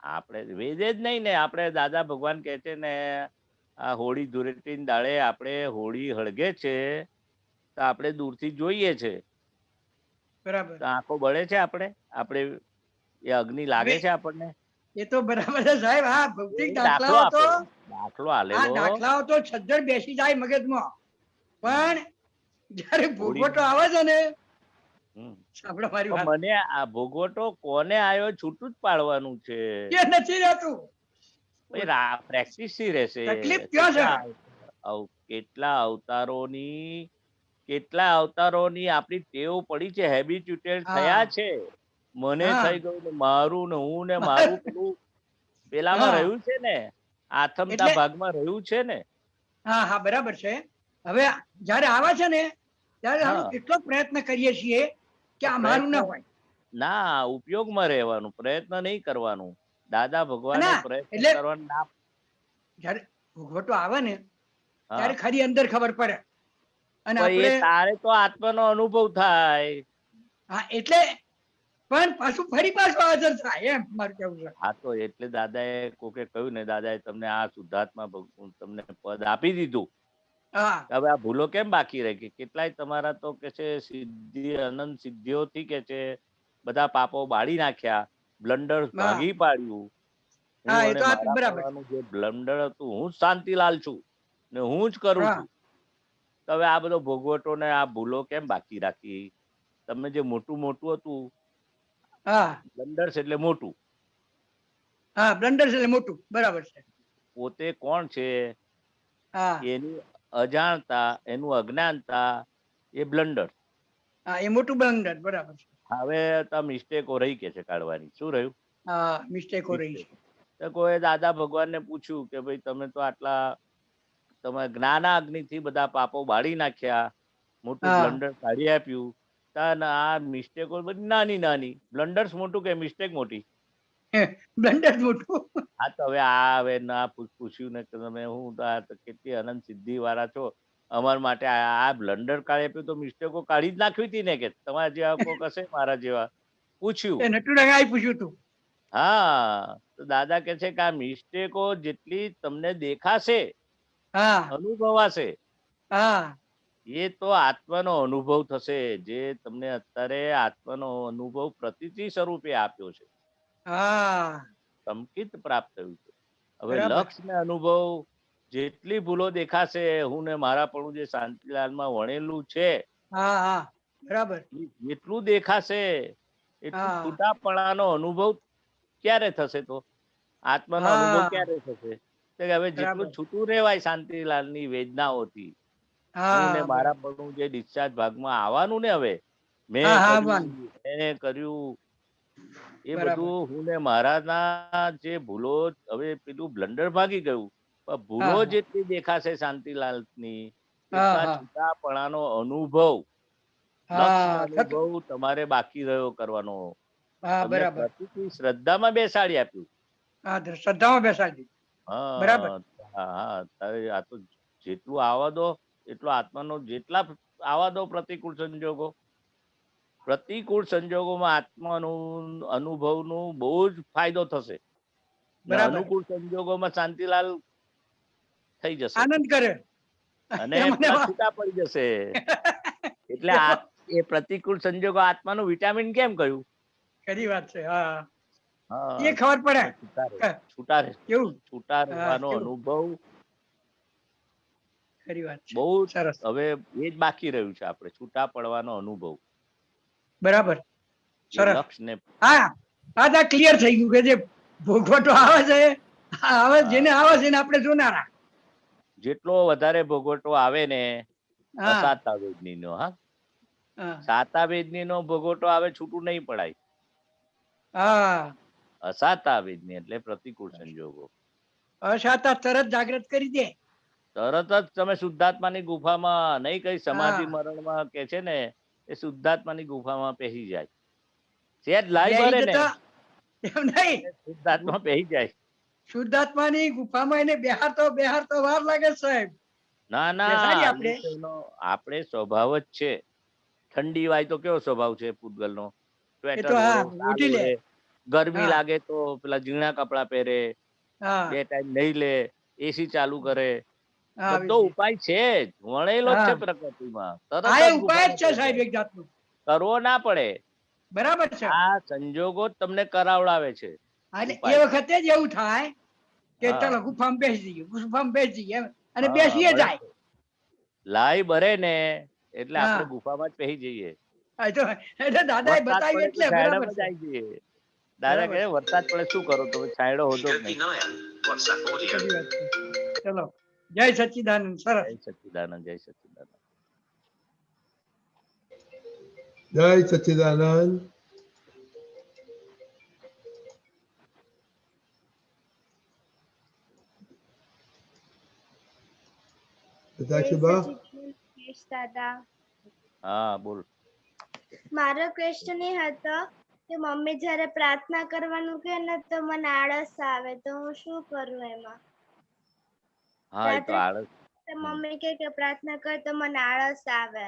આપણે વેદે જ નહીં ને, આપણે દાદા ભગવાન કહે છે ને, આ હોળી ધૂળેટીના દાડે આપણે હોળી હળગે છે તો આપણે દૂરથી જોઈએ છે, બરાબર. તો આંખો બળે છે આપણે એ અગ્નિ લાગે છે આપણને? એ તો બરાબર છે સાહેબ. હા, ભૌતિક એ દાખલો દાખલાઓ તો દાખલો આ આલેલો. દાખલાઓ તો સજ્જડ બેસી જાય મગજમાં, પણ જયારે ભોગવટો આવે છે ને, સાંભળો મારી પણ વાત, મને આ ભોગવટો કોને આવ્યો છૂટું જ પાડવાનું છે, એ નથી રહેતું. પ્રેક્ટિસ થી રહેશે. તકલીફ ક્યાં છે? કેટલા અવતારોની આપણી ટેવ પડી છે, હેબિચ્યુટેડ થયા છે. મને થઈ ગયું ને મારું ને હું ને મારું પેલું પેલામાં રહ્યું છે ને, આથમતા ભાગમાં રહ્યું છે ને. હા હા, બરાબર છે. હવે જયારે આવે છે ને ત્યારે આપણે કેટલો પ્રયત્ન કરીએ છીએ કે આ મારું ના હોય. ના, ઉપયોગમાં રહેવાનું, પ્રયત્ન નહીં કરવાનું. દાદા ભગવાને પ્રયત્ન કરવાનું ના. જયારે ભોગવટો આવે ને ત્યારે ખરી અંદર ખબર પડે. અને તારે તો આત્માનો અનુભવ થાય. હા, એટલે પણ પાછું ફરી પાછું હાજર થાય, એમ મારું કેવું છે. હા, તો એટલે દાદાએ કોકે કહ્યું ને, દાદાએ તમને આ શુદ્ધાત્મા તમને પદ આપી દીધું. હવે આ ભૂલો કેમ બાકી રહી ગઈ? કેટલાય તમારા તો કે છે સિદ્ધિ અનંત સિદ્ધિઓથી કે છે બધા પાપો બાળી નાખ્યા, બ્લન્ડર ભાગી પાડ્યું. જે બ્લન્ડર હતું હું જ શાંતિલાલ છું ને હું જ કરું છું. હવે આ બધો ભોગવટો ને આ ભૂલો કેમ બાકી રાખી? તમે જે મોટું મોટું હતું, બ્લન્ડર્સ એટલે મોટું. હા, બ્લન્ડર્સ એટલે મોટું, બરાબર છે. પોતે કોણ છે એની અજાણતા, એનું અજ્ઞાનતા, એ બ્લન્ડર. હા, એ મોટું બ્લન્ડર, બરાબર છે. હવે તો મિસ્ટેકો રહી કે છે કાઢવાની. શું રહ્યું? હા, મિસ્ટેકો રહી છે. તો કોઈ દાદા ભગવાનને પૂછ્યું કે ભાઈ તમે તો આટલા તમે જ્ઞાનાગ્નિથી બધા પાપો બાળી નાખ્યા, મોટું બ્લન્ડર કાઢી આપ્યું, આ મિસ્ટેકો બધી નાની નાની. બ્લન્ડર્સ મોટું કે મિસ્ટેક મોટી? બ્લન્ડર મોટું. હા, તો હવે ના પૂછ્યું ને કે તમે હું કેટલી અનંત સિદ્ધિ વાળા છો, અમારા માટે આ બ્લન્ડર કાઢી આપ્યું તો મિસ્ટેકો કાઢી જ નાખવી હતી ને, કે તમારા જેવા કોક હશે મારા જેવા પૂછ્યું. પૂછ્યું તું. હા, તો દાદા કે છે કે આ મિસ્ટેકો જેટલી તમને દેખાશે, અનુભવાશે, એ તો આત્માનો અનુભવ થશે, જે તમને અત્યારે આત્માનો અનુભવ પ્રતીતિ સ્વરૂપે આપ્યો છે. સંકિત પ્રાપ્ત થયું છે. હવે લક્ષ ને અનુભવ જેટલી ભૂલો દેખાશે, હું ને મારા પણ જે શાંતિલાલમાં વણેલું છે, બરાબર, એટલું દેખાશે એટલું છૂટાપણાનો અનુભવ ક્યારે થશે? તો આત્માનો અનુભવ ક્યારે થશે? હવે જેટલું છૂટું રહેવાય શાંતિલાલની વેદનાઓથી, હું ને મારા પણ જે ડિસ્ચાર્જ ભાગમાં આવવાનું ને, હવે મેં કર્યું એ બધું હું ને મારાના જે ભૂલો, હવે પેલું બ્લન્ડર ભાગી ગયું, પણ ભૂલો જેટલી દેખાશે શાંતિલાલની, એટલા છૂટાપણાનો અનુભવ, અનુભવ તમારે બાકી રહ્યો કરવાનો. શ્રદ્ધામાં બેસાડી આપ્યું. શ્રદ્ધામાં બેસાડી. હા, આ તો જેટલું આવવા દો એટલો આત્માનો, જેટલા આવવા દો પ્રતિકૂળ સંજોગોમાં આત્માનું અનુભવનું બહુ જ ફાયદો થશે. અનુકૂળ સંજોગોમાં શાંતિલાલ થઈ જશે, આનંદ કરે અને છૂટા પડી જશે. એટલે એ પ્રતિકૂળ સંજોગો આત્માનું વિટામિન કેમ કહ્યું? ખરી વાત છે. હા, એ ખબર પડે. છૂટા રહેવાનો અનુભવ બહુ સરસ. હવે એ જ બાકી રહ્યું છે, આપણે છૂટા પડવાનો અનુભવ. બરાબર, સરસ. હા, ક્લિયર થઈ ગયું કે જે ભોગવટો આવે છે, જેને આવે છે આપણે જોનારા. જેટલો વધારે ભોગવટો આવે ને, સાતા વેદની નો, સાતા વેદની નો ભોગવટો આવે, છૂટું નહીં પડાય. અસાતા વેદની એટલે પ્રતિકૂળ સંજોગો. અસાતા તરત જાગૃત કરી દે. તરત જ તમે શુદ્ધાત્માની ગુફામાં, નહીં કઈ સમાધિ મરણમાં કે છે ને, એ શુદ્ધાત્માની ગુફામાં પહેરી જાય. સેજ લાઈ ભરે ને, શુદ્ધાત્મા પહેરી જાય. શુદ્ધાત્માની ગુફામાં એને બેહારતો વાર લાગે સાહેબ. ના, આપણે સ્વભાવ જ છે ઠંડી હોય તો કેવો સ્વભાવ છે પૂતગલનો? એ સ્વેટર તો હા ઓઢે, શાલ ઓઢી લે. ઓઢે. ગરમી હા લાગે તો પેલા ઝીણા કપડા પહેરે, હા 2 ટાઈમ નહીં લે, એસી ચાલુ કરે. હા બધો વિજય. ઉપાય છે જ, વણેલો જ હા છે પ્રકૃતિમાં. તરત હા જ એ ઉપાય જ ગુફામાં છે થઈ સાહેબ જાય. એક જાતનો. કરવો ના પડે. બરાબર છે. આ સંજોગો જ તમને કરાવડાવે છે અને એ ઉપાય. વખતે જ એવું થાય કે હા ચાલો ગુફામાં બેસી જઈએ, ગુફામાં બેસી જઈએ એમ. અને હા બેસીએ બળે જાય. છે. લાઈ બરે ને એટલે હા આપણે ગુફામાં જ પહેરી જઈએ. એટલે દાદા એ વરસાદ બતાવ્યું પડે તો એટલે બરાબર છાંયડામાં છે. જ આવી જઈએ. દાદા બરાબર કહે છે. વરસાદ પડે શું કરો તમે? છાંયડો હોતો જ નહીં. સાચી વાત છે. ચલો જય સચ્ચિદાનંદ. સરસ. જય સચ્ચિદાનંદ, જય સચ્ચિદાનંદ. જય સચ્ચિદાનંદ. મીનાક્ષીબા દાદા હા બોલ. મારો ક્વેશ્ચન એ હતો કે મમ્મી જ્યારે પ્રાર્થના કરવાનું કહે ને તો મને આળસ આવે, તો હું શું કરું એમાં? હા એ તો રાત્રે આળસ. મમ્મી કહે કે પ્રાર્થના કર તો મને આળસ આવે.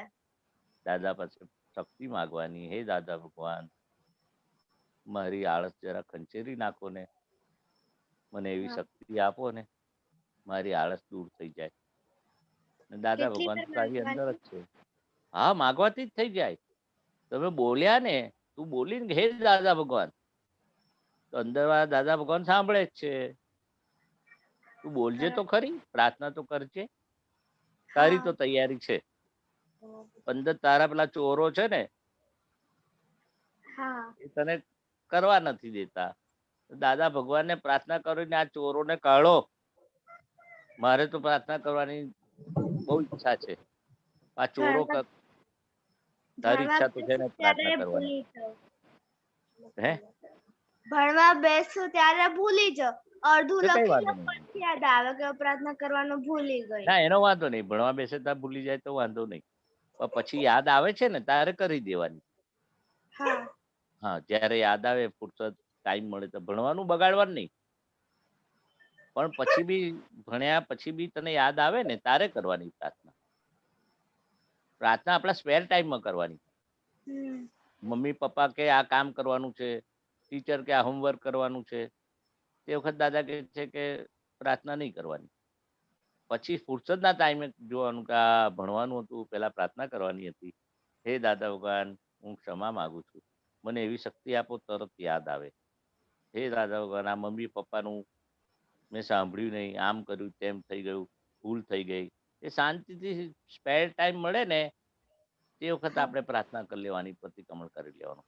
દાદા પાસે શક્તિ માંગવાની. હે દાદા ભગવાન, મારી આળસ જરા ખંચેરી નાખો ને, મને એવી હા. શક્તિ આપો ને, મારી આળસ દૂર થઈ જાય. અને દાદા કેટલી ભગવાન વાર તો તારી અંદર માંગવાની? જ છે. હા માગવાથી જ થઈ જાય. તમે બોલ્યા ને, તું બોલી ને હે દાદા ભગવાન, તો અંદર વાળા દાદા ભગવાન સાંભળે જ છે. તું બોલજે તો ખરી, પ્રાર્થના તો કરજે. તારી તો તૈયારી છે. અંદર તારા પેલા ચોરો છે ને, હા એ તને કરવા નથી દેતા. દાદા ભગવાનને પ્રાર્થના કરીને આ ચોરોને કાઢો. મારે તો પ્રાર્થના કરવાની બહુ ઈચ્છા છે. આ ચોરો ભણવા તારી ભણવા ઈચ્છા તો છે ને બેસું ત્યારે પ્રાર્થના કરવાની? ભૂલી જાઉં. હે ભણવા બેસું ત્યારે ભૂલી જાઉં. અડધું તો કઈ લખી વાંધો લઉં નહીં. પછી યાદ આવે કે પ્રાર્થના કરવાનું ભૂલી ગઈ. ના એનો વાંધો નહીં. ભણવા બેસે ત્યાં ભૂલી જાય તો વાંધો નહીં. પણ પછી યાદ આવે છે ને તારે કરી દેવાની. હા હા જ્યારે યાદ આવે, ફુરસત ટાઈમ મળે તો ભણવાનું બગાડવાનું નહીં. પણ પછી બી ભણ્યા પછી બી તને યાદ આવે ને તારે કરવાની પ્રાર્થના. પ્રાર્થના આપણા સ્પેર ટાઈમમાં કરવાની. હમ મમ્મી પપ્પા કે આ કામ કરવાનું છે, ટીચર કે આ હોમવર્ક કરવાનું છે, તે વખત દાદા કહે છે કે પ્રાર્થના નહીં કરવાની. પછી ફુરસદના ટાઈમે જોવાનું કે આ ભણવાનું હતું, પહેલા પ્રાર્થના કરવાની હતી. હે દાદા ભગવાન, હું ક્ષમા માગું છું, મને એવી શક્તિ આપો તરત યાદ આવે. હે દાદા ભગવાન, આ મમ્મી પપ્પાનું મેં સાંભળ્યું નહીં, આમ કર્યું તેમ થઈ ગયું, ભૂલ થઈ ગઈ. એ શાંતિથી સ્પેર ટાઈમ મળે ને તે વખત આપણે પ્રાર્થના કરી લેવાની, પ્રતિક્રમણ કરી લેવાનું.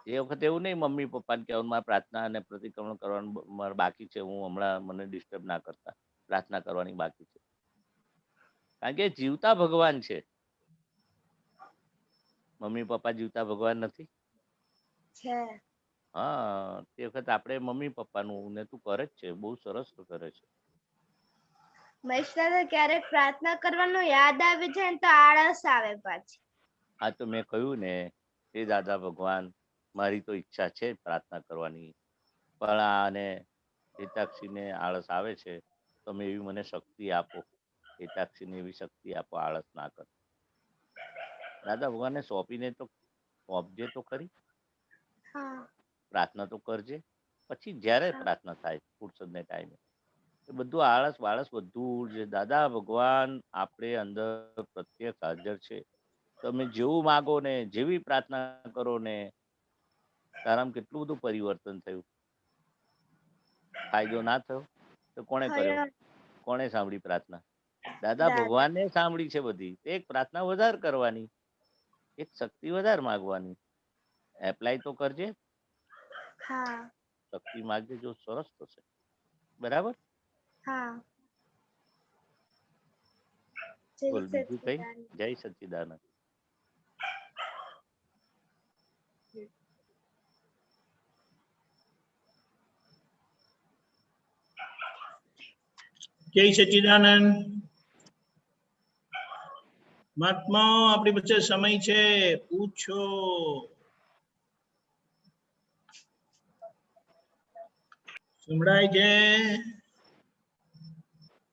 એ વખતે એવું નહીં મમ્મી પપ્પાને કહેવાનું મારે પ્રાર્થના અને પ્રતિક્રમણ કરવાનું મારે બાકી છે, હું હમણાં મને ડિસ્ટર્બ ના કરતા, પ્રાર્થના કરવાની બાકી છે. કારણ કે જીવતા ભગવાન છે. મમ્મી પપ્પા જીવતા ભગવાન નથી. છે. હા તે વખત આપણે મમ્મી પપ્પાનું ને તું કરે જ છે, બહુ સરસ કરે છે. મહેશદાદા ક્યારેક પ્રાર્થના કરવાનું યાદ આવી જાય ને તો આળસ આવે પાછી. આ તો મેં કહ્યું ને, હે દાદા ભગવાન, મારી તો ઈચ્છા છે પ્રાર્થના કરવાની, પણ આને હિતાક્ષીને આળસ આવે છે, તમે એવી મને શક્તિ આપો. હિતાક્ષીને એવી શક્તિ આપો, આળસ ના કર. દાદા ભગવાનને સોંપીને તો સોંપજે તો ખરી. હા પ્રાર્થના તો કરજે. પછી જ્યારે પ્રાર્થના થાય ફુરસદને ટાઈમે એ બધું આળસ બાળસ બધું જે દાદા ભગવાન આપણે અંદર પ્રત્યક્ષ હાજર છે. તમે જેવું માગો ને, જેવી પ્રાર્થના કરો ને, તારામાં કેટલું બધું પરિવર્તન થયું. ફાયદો ના થયો તો કોણે કર્યો? કોણે સાંભળી પ્રાર્થના? દાદા ભગવાનને સાંભળી છે બધી. એક પ્રાર્થના વધારે કરવાની, એક શક્તિ વધારે માગવાની. એપ્લાય તો કરજે. હા શક્તિ માગજે, જો સરસ થશે. બરાબર. હા બોલ બીજું કઈ? જય સચ્ચિદાનંદ. જય સચ્ચિદાનંદ. મહાત્માઓ આપણી વચ્ચે સમય છે, પૂછો. સંભળાય છે?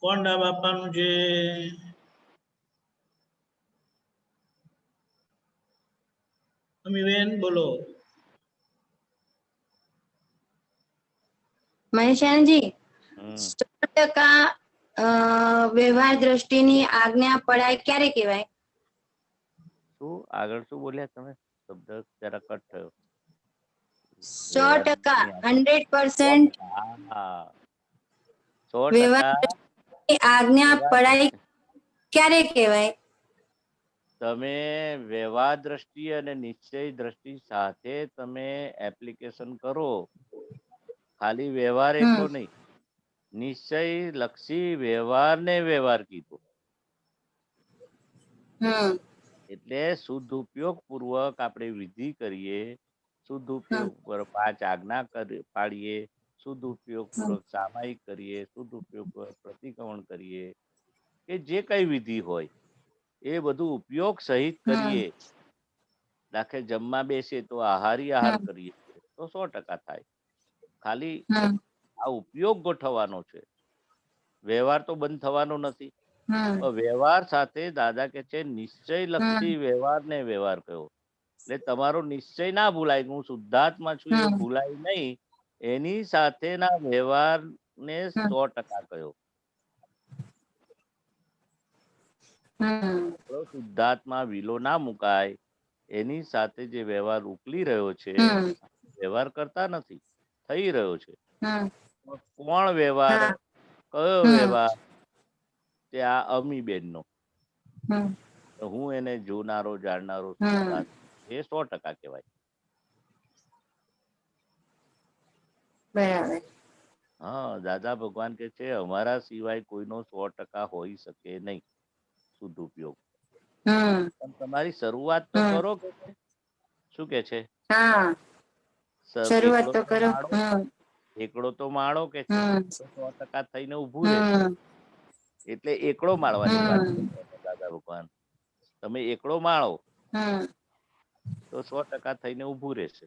કોણ નામ આપવાનું છે? અમીબેન બોલો. મહેશાનજી 100% વ્યવહાર દ્રષ્ટિની આજ્ઞા પડાય ક્યારે કહેવાય? શું આગળ શું બોલ્યા તમે? શબ્દ જરા કટ થયો. 100% હા, વ્યવહાર 100% દ્રષ્ટિની આજ્ઞા પડાય ક્યારે કહેવાય? તમે વ્યવહાર દ્રષ્ટિ અને નિશ્ચય દ્રષ્ટિ સાથે તમે એપ્લિકેશન કરો. ખાલી વ્યવહાર એટલો નહીં, નિશ્ચય લક્ષી વ્યવહાર ને વ્યવહાર કીધો. એટલે શુદ્ધ ઉપયોગ પૂર્વક આપણે વિધિ કરીએ, શુદ્ધ ઉપયોગ પર 5 આજ્ઞા પાડીએ, શુદ્ધ ઉપયોગ પૂર્વક સામાયિક કરીએ, શુદ્ધ ઉપયોગ પૂર્વક પ્રતિક્રમણ કરીએ, કે જે કઈ વિધિ હોય એ બધું ઉપયોગ સહિત કરીએ. દાખલે જમવા બેસીએ તો આહારી આહાર કરીએ તો 100% થાય. ખાલી આ ઉપયોગ ગોઠવવાનો છે, વ્યવહાર તો બંધ થવાનો નથી. વ્યવહાર સાથે દાદા કે છે નિશ્ચય લક્ષી વ્યવહાર ને વ્યવહાર કયો. એટલે તમારો નિશ્ચય ના ભૂલાય, હું શુદ્ધાત્મા છું એ ભૂલાય નહીં, એની સાથેના વ્યવહાર ને 100% કયો. શુદ્ધાત્મા વિલો ના મુકાય, એની સાથે જે વ્યવહાર ઉકલી રહ્યો છે, વ્યવહાર કરતા નથી, થઈ રહ્યો છે. કોણ વ્યવહાર, કયો વ્યવહાર? તે આ અમીબેન નો. હું એને જોનારો જાણનારો એ 100% કહેવાય. બરાબર. હા, દાદા ભગવાન કે છે અમારા સિવાય કોઈનો 100% હોઈ શકે નહીં શુદ્ધ ઉપયોગ. પણ તમારી શરૂઆત તો કરો કે શું કે છે? શરૂઆત તો કરો. એકડો તો માળો કે છે, 100% થઈને ઊભું રહેશે. એટલે એકડો માળવાની વાત છે દાદા ભગવાન. તમે એકડો માળો તો 100% થઈને ઊભું રહેશે.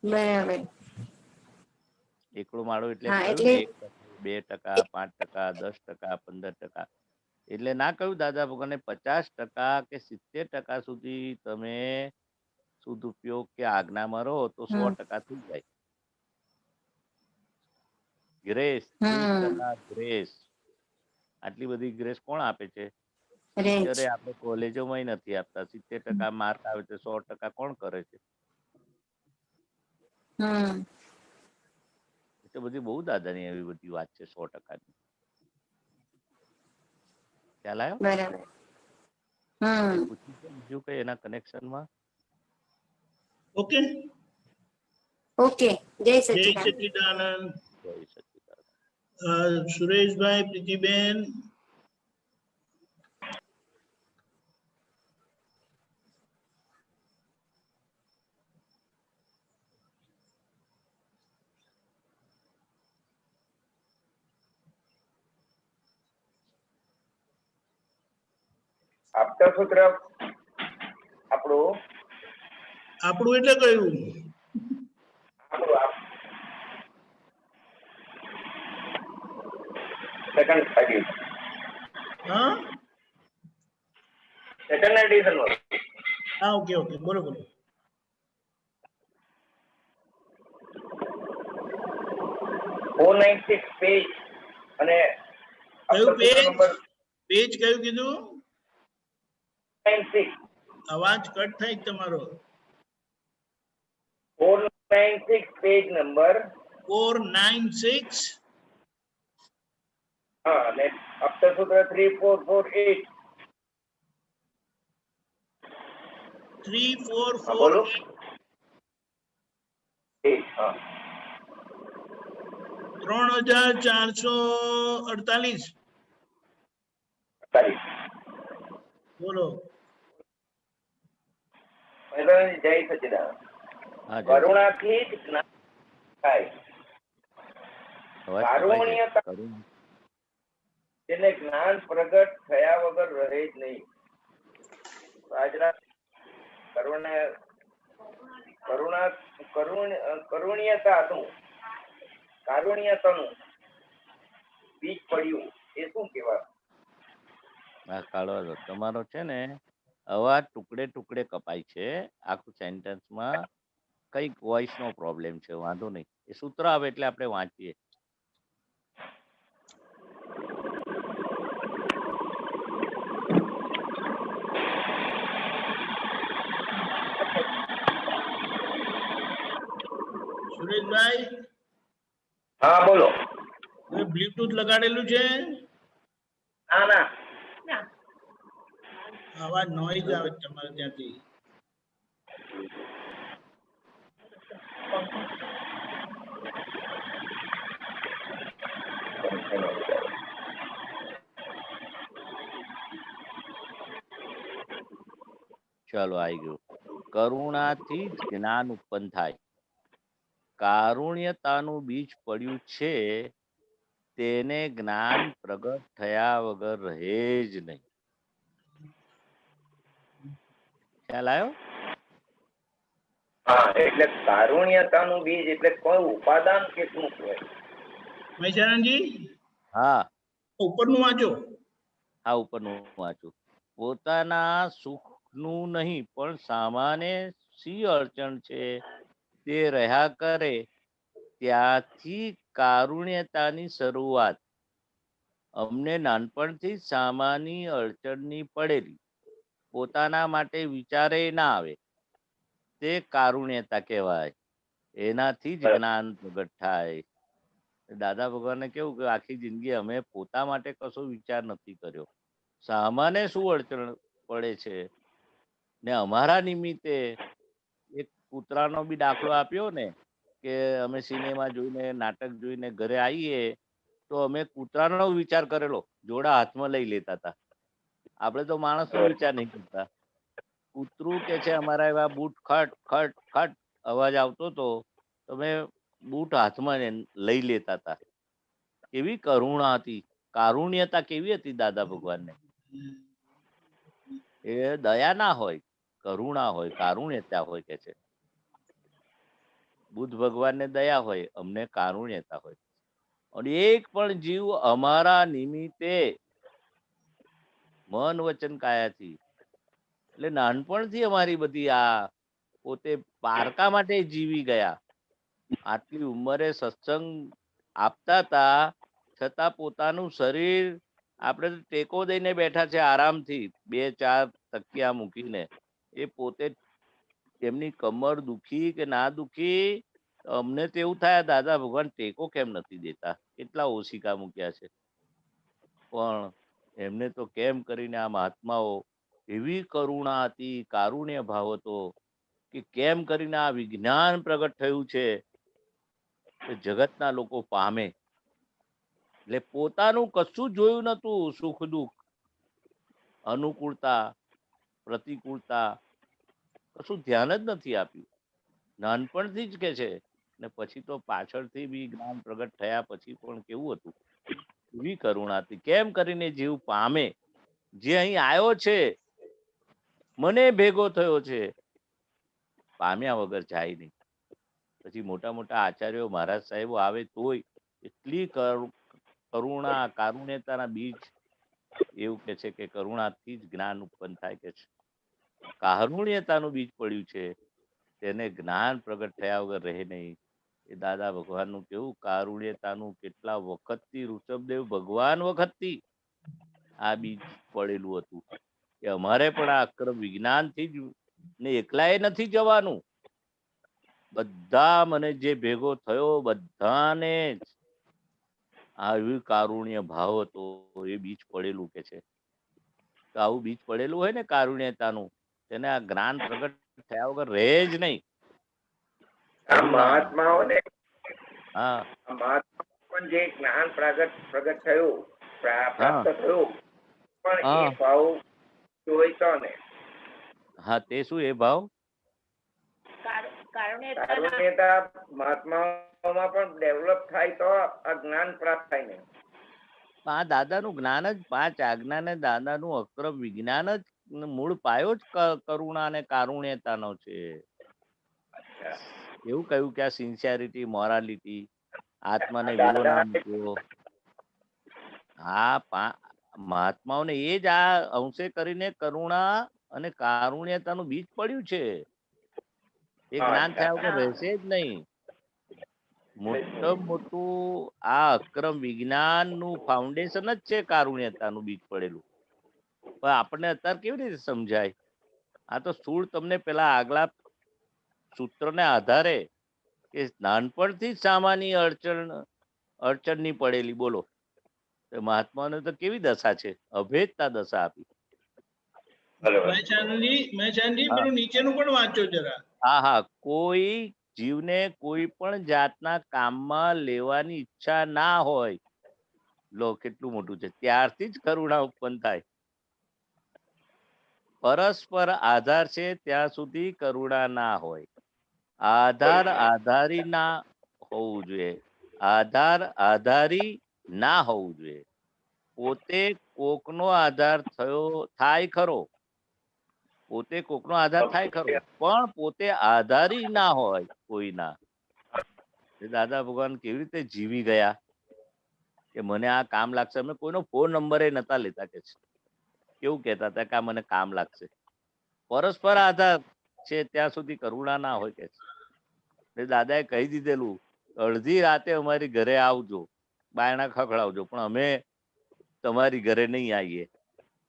બરાબર. એકડો માળો એટલે 2%, 5%, 10%, 15%. એટલે ના કહ્યું દાદા ભગવાને 50% કે 70% સુધી તમે શુદ્ધ ઉપયોગ કે આજ્ઞામાં રહો તો 100% થઈ જાય. Grace 30% grace. આટલી બધી ગ્રેસ કોણ આપે છે? ટીચરે આપણે કોલેજોમાં નથી આપતા. 70% માર્ક આવે છે, 100% કોણ કરે છે? એટલે બધી બહુ દાદાની એવી બધી વાત છે 100%. ખ્યાલ આવ્યો? બરાબર. બીજું કઈ એના કનેક્શનમાં? Okay okay. જય જય સચ્ચિદાનંદ. સચ્ચિદાનંદ. જય સચ્ચિદાનંદ. સુરેશભાઈ, પ્રીતિબેન. આપતા સૂત્ર આપણું એટલે કયું? Second addition. હા, સેકન્ડ એડિશન. હા, ઓકે ઓકે, બોલો બોલો. પેજ અને કયું પેજ? પેજ કયું કીધું? 496. અવાજ કટ થાય તમારો. 496 પેજ નંબર 496. હા, અને અક્ષર સૂત્ર 3448. 3448. હા, 3448. બોલો. જય સચ્ચિદાનંદ. કરુણાથી જ જ્ઞાન થાય. કારુણ્યતા તેને જ્ઞાન પ્રગટ થયા વગર રહે જ નહીં. કારુણ્યતાનું બીજ પડ્યું એ શું કહેવાય? હા, કાઢવા દો. તમારો છે ને અવાજ ટુકડે ટુકડે કપાય છે આખું સેન્ટેન્સમાં કઈક વોઇસ નો પ્રોબ્લેમ છે, વાંધો નહીં, એ સૂત્ર આવે એટલે આપણે વાંચીએ. સુરેશભાઈ, હા બોલો. બ્લૂટૂથ લગાડેલું છે? ના ના. અવાજ નોઈઝ આવે છે તમારે ત્યાંથી. ચાલો આવી ગયું. કરુણાથી જ જ્ઞાન ઉત્પન્ન થાય. કારુણ્યતાનું બીજ પડ્યું છે તેને જ્ઞાન પ્રગટ થયા વગર રહે જ નહીં. ખ્યાલ આવ્યો? હા, એટલે કારુણ્યતાનું બીજ એટલે કોઈ ઉપાદાન કે શું કહેવાય? મહેસાણાજી, હા ઉપરનું વાંચો. આ ઉપરનું વાંચું. પોતાના સુખનું નહીં પણ સામાન્ય સી અડચણ છે તે રહ્યા કરે ત્યાંથી કારુણ્યતાની શરૂઆત. અમને નાનપણથી જ સામાન્ય અડચણની પડેલી પોતાના માટે વિચારે ના આવે તે કારુણ્યતા કહેવાય. એનાથી જ જ્ઞાન પ્રગટ થાય. દાદા ભગવાને કેવું કે આખી જિંદગી અમે પોતા માટે કશો વિચાર નથી કર્યો, સામાન્ય શું અડચણ પડે છે ને અમારા નિમિત્તે એક કૂતરાનો બી દાખલો આપ્યો ને કે અમે સિનેમા જોઈને નાટક જોઈને ઘરે આવીએ તો અમે કૂતરાનો વિચાર કરેલો, જોડા હાથમાં લઈ લેતા હતા. આપણે તો માણસનો વિચાર નહીં કરતા. કૂતરું કે છે અમારા એવા બૂટ ખટ ખટ ખટ અવાજ આવતો હતો તો અમે બૂટ હાથમાં લઈ લેતા હતા. કેવી કરુણા હતી, કારુણ્યતા કેવી હતી દાદા ભગવાનને. એ દયા ના હોય, કરુણા હોય, કારુણ્યતા હોય કે છે. બુદ્ધ ભગવાનને દયા હોય, અમને કારુણ્યતા હોય. અને એક પણ જીવ અમારા નિમિત્તે મન વચન કાયાથી, એટલે નાનપણથી અમારી બધી આ પોતે પારકા માટે જીવી ગયા. આટલી ઉંમરે સત્સંગ આપતા હતા છતાં પોતાનું શરીર આપણે ટેકો દઈને બેઠા છે આરામથી 2-4 તકિયા મૂકીને. એ પોતે એમની કમર દુખી કે ના દુખી, અમને તો એવું થાય દાદા ભગવાન ટેકો કેમ નથી દેતા, કેટલા ઓશિકા મૂક્યા છે. પણ એમને તો કેમ કરીને આ મહાત્માઓ એવી કરુણા હતી, કારુણ્ય ભાવ હતો કે કેમ કરીને આ વિજ્ઞાન પ્રગટ થયું છે કે જગતના લોકો પામે. એટલે પોતાનું કશું જોયું નતું, સુખ દુઃખ, અનુકૂળતા પ્રતિકૂળતા કશું ધ્યાન જ નથી આપ્યું. નાનપણથી જ કે છે ને પછી તો પાછળથી બી જ્ઞાન પ્રગટ થયા પછી પણ કેવું હતું, એવી કરુણા હતી. કેમ કરીને જીવ પામે, જે અહીં આવ્યો છે મને ભેગો થયો છે, પામ્યા વગર જાય નહીં. પછી મોટા મોટા આચાર્યો મહારાજ સાહેબો આવે તોય એટલી કરુણા કારુણ્યતાના બીજ એવું કે છે કે કરુણાથી જ જ્ઞાન ઉત્પન્ન થાય કે છે. કારુણ્યતાનું બીજ પડ્યું છે તેને જ્ઞાન પ્રગટ થયા વગર રહે નહીં. એ દાદા ભગવાનનું કેવું કારુણ્યતાનું કેટલા વખતથી, ઋષભદેવ ભગવાન વખતથી આ બીજ પડેલું હતું કે અમારે પણ આ અક્રમ વિજ્ઞાનથી જ ને એકલાએ નથી જવાનું. બધા મને જે ભેગો થયો બધાને જ આવી કારુણ્ય ભાવ હતો, એ બીજ પડેલું કે છે. તો આવું બીજ પડેલું હોય ને કારુણ્યતાનું, તેને આ જ્ઞાન પ્રગટ થયા વગર રહે જ નહીં. મહાત્માઓને હા, પણ જે જ્ઞાન પ્રગટ થયું, પ્રાપ્ત થયું, પણ એ હા ભાવ જોઈતો ને. હા, તે શું એ ભાવ? કારુણ્યતા મહાત્માઓમાં પણ ડેવલપ થાય તો આ જ્ઞાન પ્રાપ્ત થાય ને. આ દાદાનું જ્ઞાન જ, 5 આજ્ઞા ને દાદાનું અક્રમ વિજ્ઞાન જ મૂળ પાયો જ કરુણા અને કારુણ્યતાનો છે. એવું કહ્યું કે આ સિન્સિયરિટી, મોરાલિટી, આત્માને વિલો ના મૂક્યો. હા, મહાત્માઓને એ જ આ અંશે કરીને કરુણા અને કારુણ્યતાનું બીજ પડ્યું છે. એ જ્ઞાન થયા વગર રહેશે જ નહીં. મોટું આ અક્રમ વિજ્ઞાનનું ફાઉન્ડેશન જ છે કારુણ્યતાનું બીજ પડેલું. પણ આપણને અત્યારે કેવી રીતે સમજાય? આ તો સ્થૂળ તમને પેલા આગલા સૂત્રને આધારે કે નાનપણથી જ સામાન્ય અડચણની પડેલી. બોલો, મહાત્માને તો કેવી દશા છે, અભેદતા દશા આપી. મહેશાનજી પેલું નીચેનું પણ વાંચો જરા. હા, કોઈ જીવને કોઈ પણ જાતના કામમાં લેવાની ઈચ્છા ના હોય, લો કેટલું મોટું છે, ત્યારથી જ કરુણા ઉત્પન્ન થાય. પરસ્પર આધાર છે ત્યાં સુધી કરુણા ના હોય. આધાર આધારી ના હોવું જોઈએ. આધાર આધારી ના હોવું જોઈએ. પોતે કોકનો આધાર થાય ખરો, પોતે કોકનો આધાર થાય ખરો, પણ પોતે આધારી ના હોય કોઈના. દાદા ભગવાન કેવી રીતે જીવી ગયા કે મને આ કામ લાગશે. અમે કોઈનો ફોન નંબર નતા લેતા કે છે. કેવું કહેતા હતા કે આ મને કામ લાગશે. પરસ્પર આધાર છે ત્યાં સુધી કરુણા ના હોય કે છે. દાદાએ કહી દીધેલું, અડધી રાતે અમારી ઘરે આવજો, બાયણા ખખડાવજો, પણ અમે તમારી ઘરે નહીં આવીએ.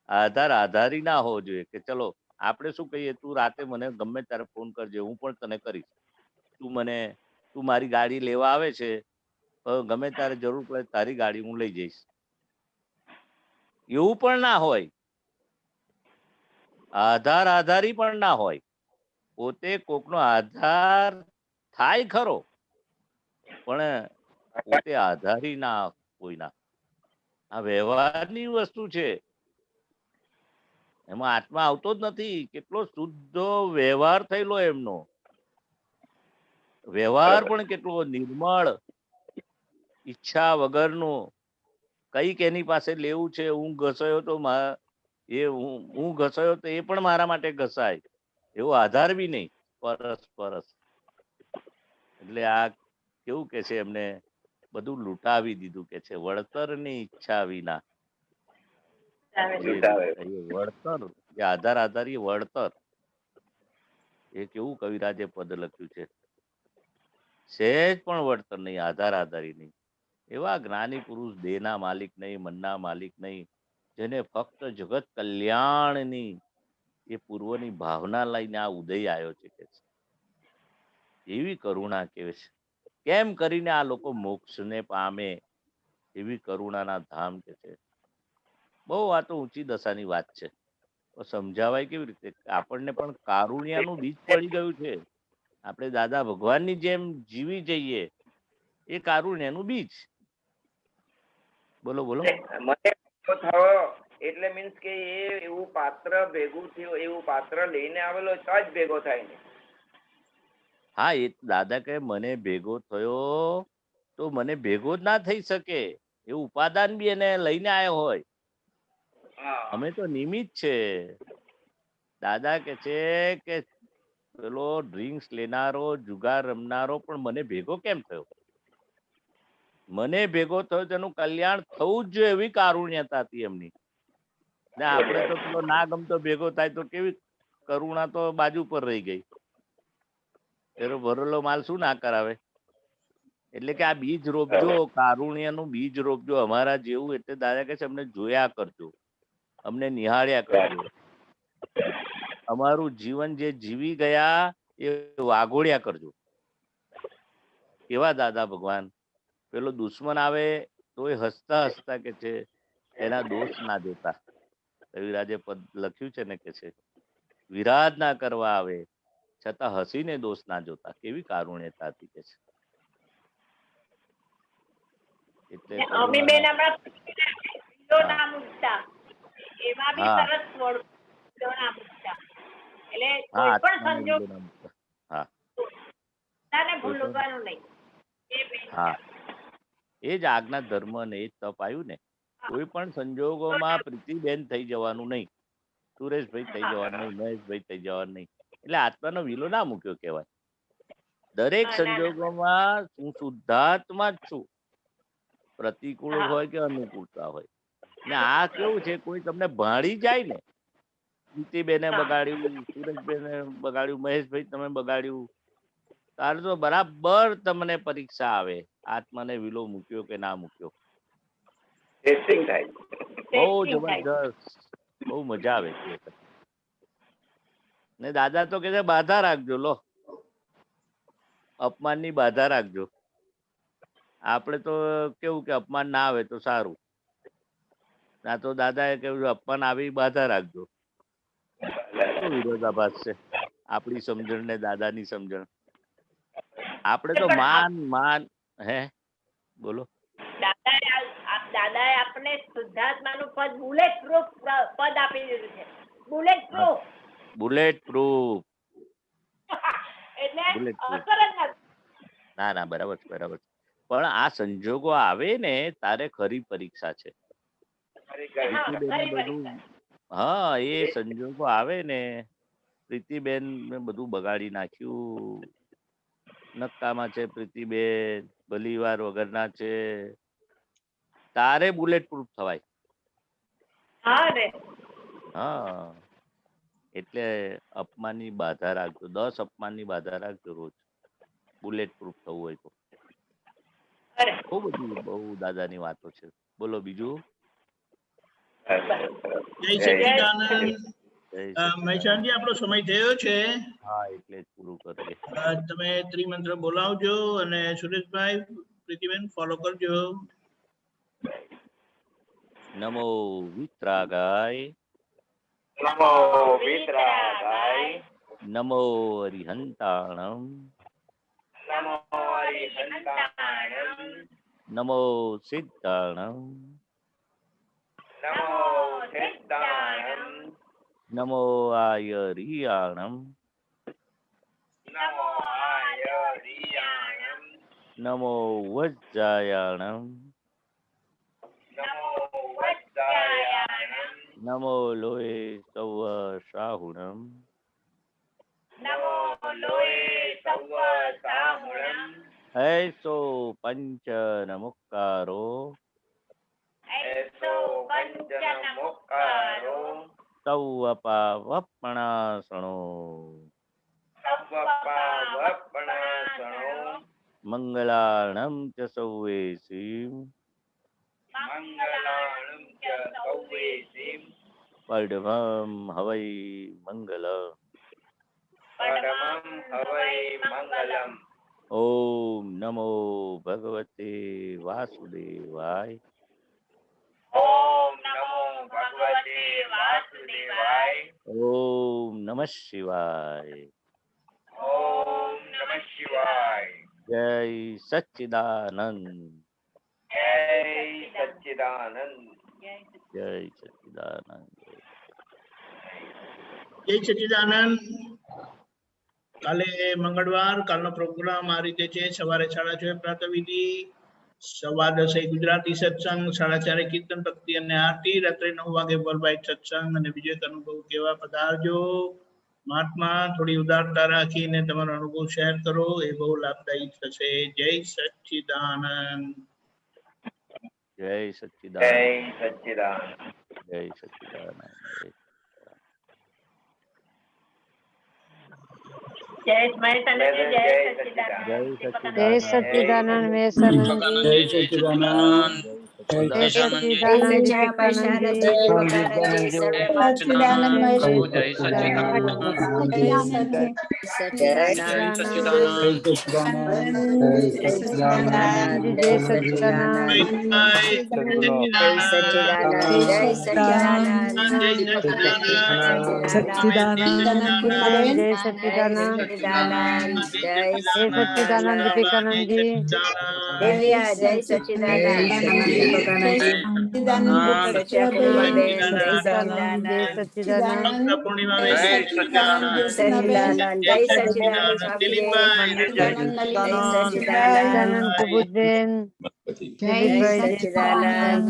આધાર આધારી ના હોવો જોઈએ કે ચલો આપણે શું કહીએ, તું રાતે મને ગમે ત્યારે ફોન કરજે, હું પણ તને કરીશ. તું મારી ગાડી લેવા આવે છે, ગમે ત્યારે જરૂર પડે તારી ગાડી હું લઈ જઈશ. એવું પણ ના હોય. આધાર આધારી પણ ના હોય. પોતે કોકનો આધાર થાય ખરો, પણ પોતે આધારી ના કોઈના. આ વ્યવહારની વસ્તુ છે, એમાં આત્મા આવતો જ નથી. કેટલો શુદ્ધ વ્યવહાર થયેલો એમનો. વ્યવહાર પણ કેટલો નિર્મળ, ઈચ્છા વગરનો. કઈક એની પાસે લેવું છે, હું ઘસાયો તો હું ઘસાયો તો એ પણ મારા માટે ઘસાય, એવો આધાર બી નહીં. પરસ. એટલે આ કેવું કે છે, એમને બધું લૂંટાવી દીધું કે છે, વળતરની ઈચ્છા વિના. વળતર, જે આધાર આધારી વળતર, એ કેવું કવિરાજે પદ લખ્યું છે. સહેજ પણ વળતર નહીં, આધાર આધારી નહીં. એવા જ્ઞાની પુરુષ દેહના માલિક નહીં, મનના માલિક નહીં, જેને ફક્ત જગત કલ્યાણની એ પૂર્વની ભાવના લઈને આ ઉદય આવ્યો છે કે છે. એવી કરુણા કેવે છે. કેમ કરીને આ લોકો મોક્ષને પામે, એવી કરુણાના ધામ કે છે. બહુ આ તો ઊંચી દશાની વાત છે. સમજાવાય કેવી રીતે? આપણને પણ કારુણ્યનું બીજ પડી ગયું છે. આપણે દાદા ભગવાનની જેમ જીવી જઈએ, એ કારુણ્યનું બીજ. બોલો. મને થયો એટલે મીન્સ કે એ એવું પાત્ર ભેગું થયું, એવું પાત્ર લઈને આવેલો તો જ ભેગો થાય ને. હા, એ દાદા કહે મને ભેગો થયો તો મને ભેગો જ ના થઈ શકે. એવું ઉપાદાન બી એને લઈને આવ્યો હોય. અમે તો નિમિત્ત છે. દાદા કે છે કે પેલો ડ્રિંક્સ લેનારો, જુગાર રમનારો પણ મને ભેગો કેમ થયો? મને ભેગો થયો તેનું કલ્યાણ થવું જ જોઈએ, એવી કારુણ્યતા હતી એમની. ને આપણે તો પેલો ના ગમતો ભેગો થાય તો કેવી કરુણા તો બાજુ પર રહી ગઈ. એનો ભરેલો માલ શું ના કરાવે? એટલે કે આ બીજ રોપજો, કારુણ્યનું બીજ રોપજો અમારા જેવું. એટલે દાદા કહે છે અમને જોયા કરજો, અમને નિહાળ્યા કરજો. અમારું જીવન જે જીવી ગયા એ વાગોળ્યા કરજો. કેવા દાદા ભગવાન! પેલો દુશ્મન આવે તો એ હસતા હસતા કે છે એના દોષ ના જોતા. કવિરાજે પદ લખ્યું છે ને કે છે વિરાજ ના કરવા આવે છતાં હસીને દોષ ના જોતા. કેવી કારુણ્યતા હતી કે છે. એટલે હા, એ જ આજ્ઞા ધર્મ ને એ જ તપ આવ્યું ને. કોઈ પણ સંજોગોમાં પ્રીતિબેન થઈ જવાનું નહીં, સુરેશભાઈ થઈ જવાનું નહીં, મહેશભાઈ થઈ જવાનું નહીં. એટલે આત્માનો વિલો ના મૂક્યો કહેવાય. દરેક સંજોગોમાં હું શુદ્ધાત્મા જ છું, પ્રતિકૂળ હોય કે અનુકૂળતા હોય. ને આ કેવું છે, કોઈ તમને ભાળી જાય ને પ્રીતિબેને હા. બગાડ્યું, સુરેશબેને બગાડ્યું, મહેશભાઈ તમે બગાડ્યું. તારે તો બરાબર તમને પરીક્ષા આવે આત્માને વિલો મૂક્યો કે ના મૂક્યો. ટેસ્ટિંગ થાય. બહુ Testing થાય. જબરદસ્ત, બહુ મજા આવે છે. ને દાદા તો કે છે બાધા રાખજો, લો અપમાનની બાધા રાખજો. આપણે તો કેવું કે અપમાન ના આવે તો સારું. ના તો દાદાએ કહ્યું અપમાન આવી બાધા રાખજો. શું વિરોધાભાસ છે આપણી સમજણ ને દાદાની સમજણ. આપણે તો માન માન હે બોલો. દાદાએ આપણે શુદ્ધાત્માનું પદ બુલેટ પ્રૂફ પદ આપી દીધું છે. Bullet proof bullet proof. એટલે બુલેટ પ્રૂફ. અસર જ નથી. ના ના બરાબર છે, બરાબર છે. પણ આ સંજોગો આવે ને તારે ખરી પરીક્ષા છે. પ્રીતિબેન બધું હા એ સંજોગો આવે ને પ્રીતિબેન બધું બગાડી નાખ્યું. નક્કામાં છે પ્રીતિબેન, ભલીવાર વગરના છે. તારે બુલેટ પ્રૂફ થવાય. હા રે હા એટલે અપમાનની બાધા રાખજો, 10 અપમાનની બાધા રાખજો રોજ, બુલેટ પ્રૂફ થવું હોય તો. બહુ બધી બહુ દાદાની વાતો છે. બોલો બીજું. જય સચ્ચિદાનંદ. મહેશાનજી આપણો સમય થયો છે. હા એટલે જ પૂરું કરીએ. તમે ત્રિમંત્ર બોલાવજો અને સુરેશભાઈ પ્રીતિબેન ફોલો કરજો. નમો વિતરાગાય, નમો વિતરાગાય, નમો અરિહંતાણમ, નમો હરિહંતાણમ, નમો સિદ્ધાણમ, નમો સિદ્ધાણમ, નમો આયરિયાણમ, નમો આયરિયાણમ, નમો વજ્જાયાણમ, નમો વજ્જાયાણમ, નમો લોહે સૌ સાહુણમ, નમો લોહે સૌ સાહુણમ, હૈસો પંચન મુક્કારો, એસો પંચન મુક્કારો, સૌ અપાવપણાસણો, સવ્વપાવપણાસણો, મંગલાણમ ચ સૌવેસીમ, મંગલાણમ ચ સૌવેસીમ, પડભમ હવૈ મંગલ, પરમં હવૈ મંગલમ. ઓમ નમો ભગવતે વાસુદેવાય, ઓમ નમો ભગવતે વાસુદેવાય, ઓમ નમઃ શિવાય, ઓમ નમઃ શિવાય. જય સચ્ચિદાનંદ, જય સચ્ચિદાનંદ, જય સચ્ચિદાનંદ. જય સચ્ચિદાનંદ. કાલે મંગળવાર, કાલનો પ્રોગ્રામ આ રીતે છે. સવારે 6:30 પ્રાતઃવિધિ, 10:15 ગુજરાતી સત્સંગ, 4:30 કીર્તન ભક્તિ અને આરતી, રાત્રે 9 વાગે વર્લ્ડ સત્સંગ અને વિજય અનુભવ કેવા પધારજો. મહાત્મા થોડી ઉદારતા રાખીને તમારો અનુભવ શેર કરો, એ બહુ લાભદાયી થશે. જય સચ્ચિદાનંદ. જય જય સચ્ચિદાનંદ, સચ્ચિદાનંદ. જય સચ્ચિદાનંદ. જય મહેશાનંદજી, જય સચ્ચિદાનંદ. જય સચ્ચિદાનંદ, જય સચ્ચિદાનંદ, જય સચ્ચિદાનંદ, જય પૈશારજી, સચ્ચિદાનંદ, જય સચ્ચિદાનંદ દીપિકાનંદજી, દિવ્યા જય સચ્ચિદાનંદ, સચ્ચિદાનંદ, જય સચ્ચિદાનંદ, પૂર્ણિમા સચ્ચિદાનંદ, જય સચ્ચિદાનંદ, સચ્ચિદાનંદ કુબુદબેન, દિલીપભાઈ, જય સચ્ચિદાનંદ,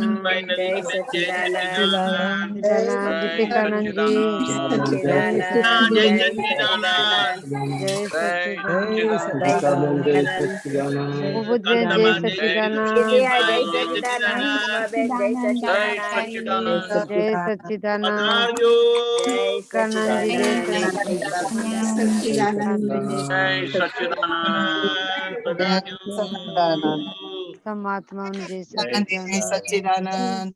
જય સચ્ચિદાનંદ, સચ્ચિદાનંદ, દીપિકાનંદજી, સચ્ચિદાનંદ, જય સચ્ચિદાનંદ. જય સચ્ચિદાનંદ, કુબુદબેન, જય સચ્ચિદાનંદ, દિવ્યા જય સચ્ચિદાનંદ, બેન જય સચ્ચિદાનંદ, જય સચ્ચિદાનંદ, પધારજો. જય विवेकानंद जय सच्चिदानंद परमात्मा जय सच्चिदानंद। सच्चिदानंद।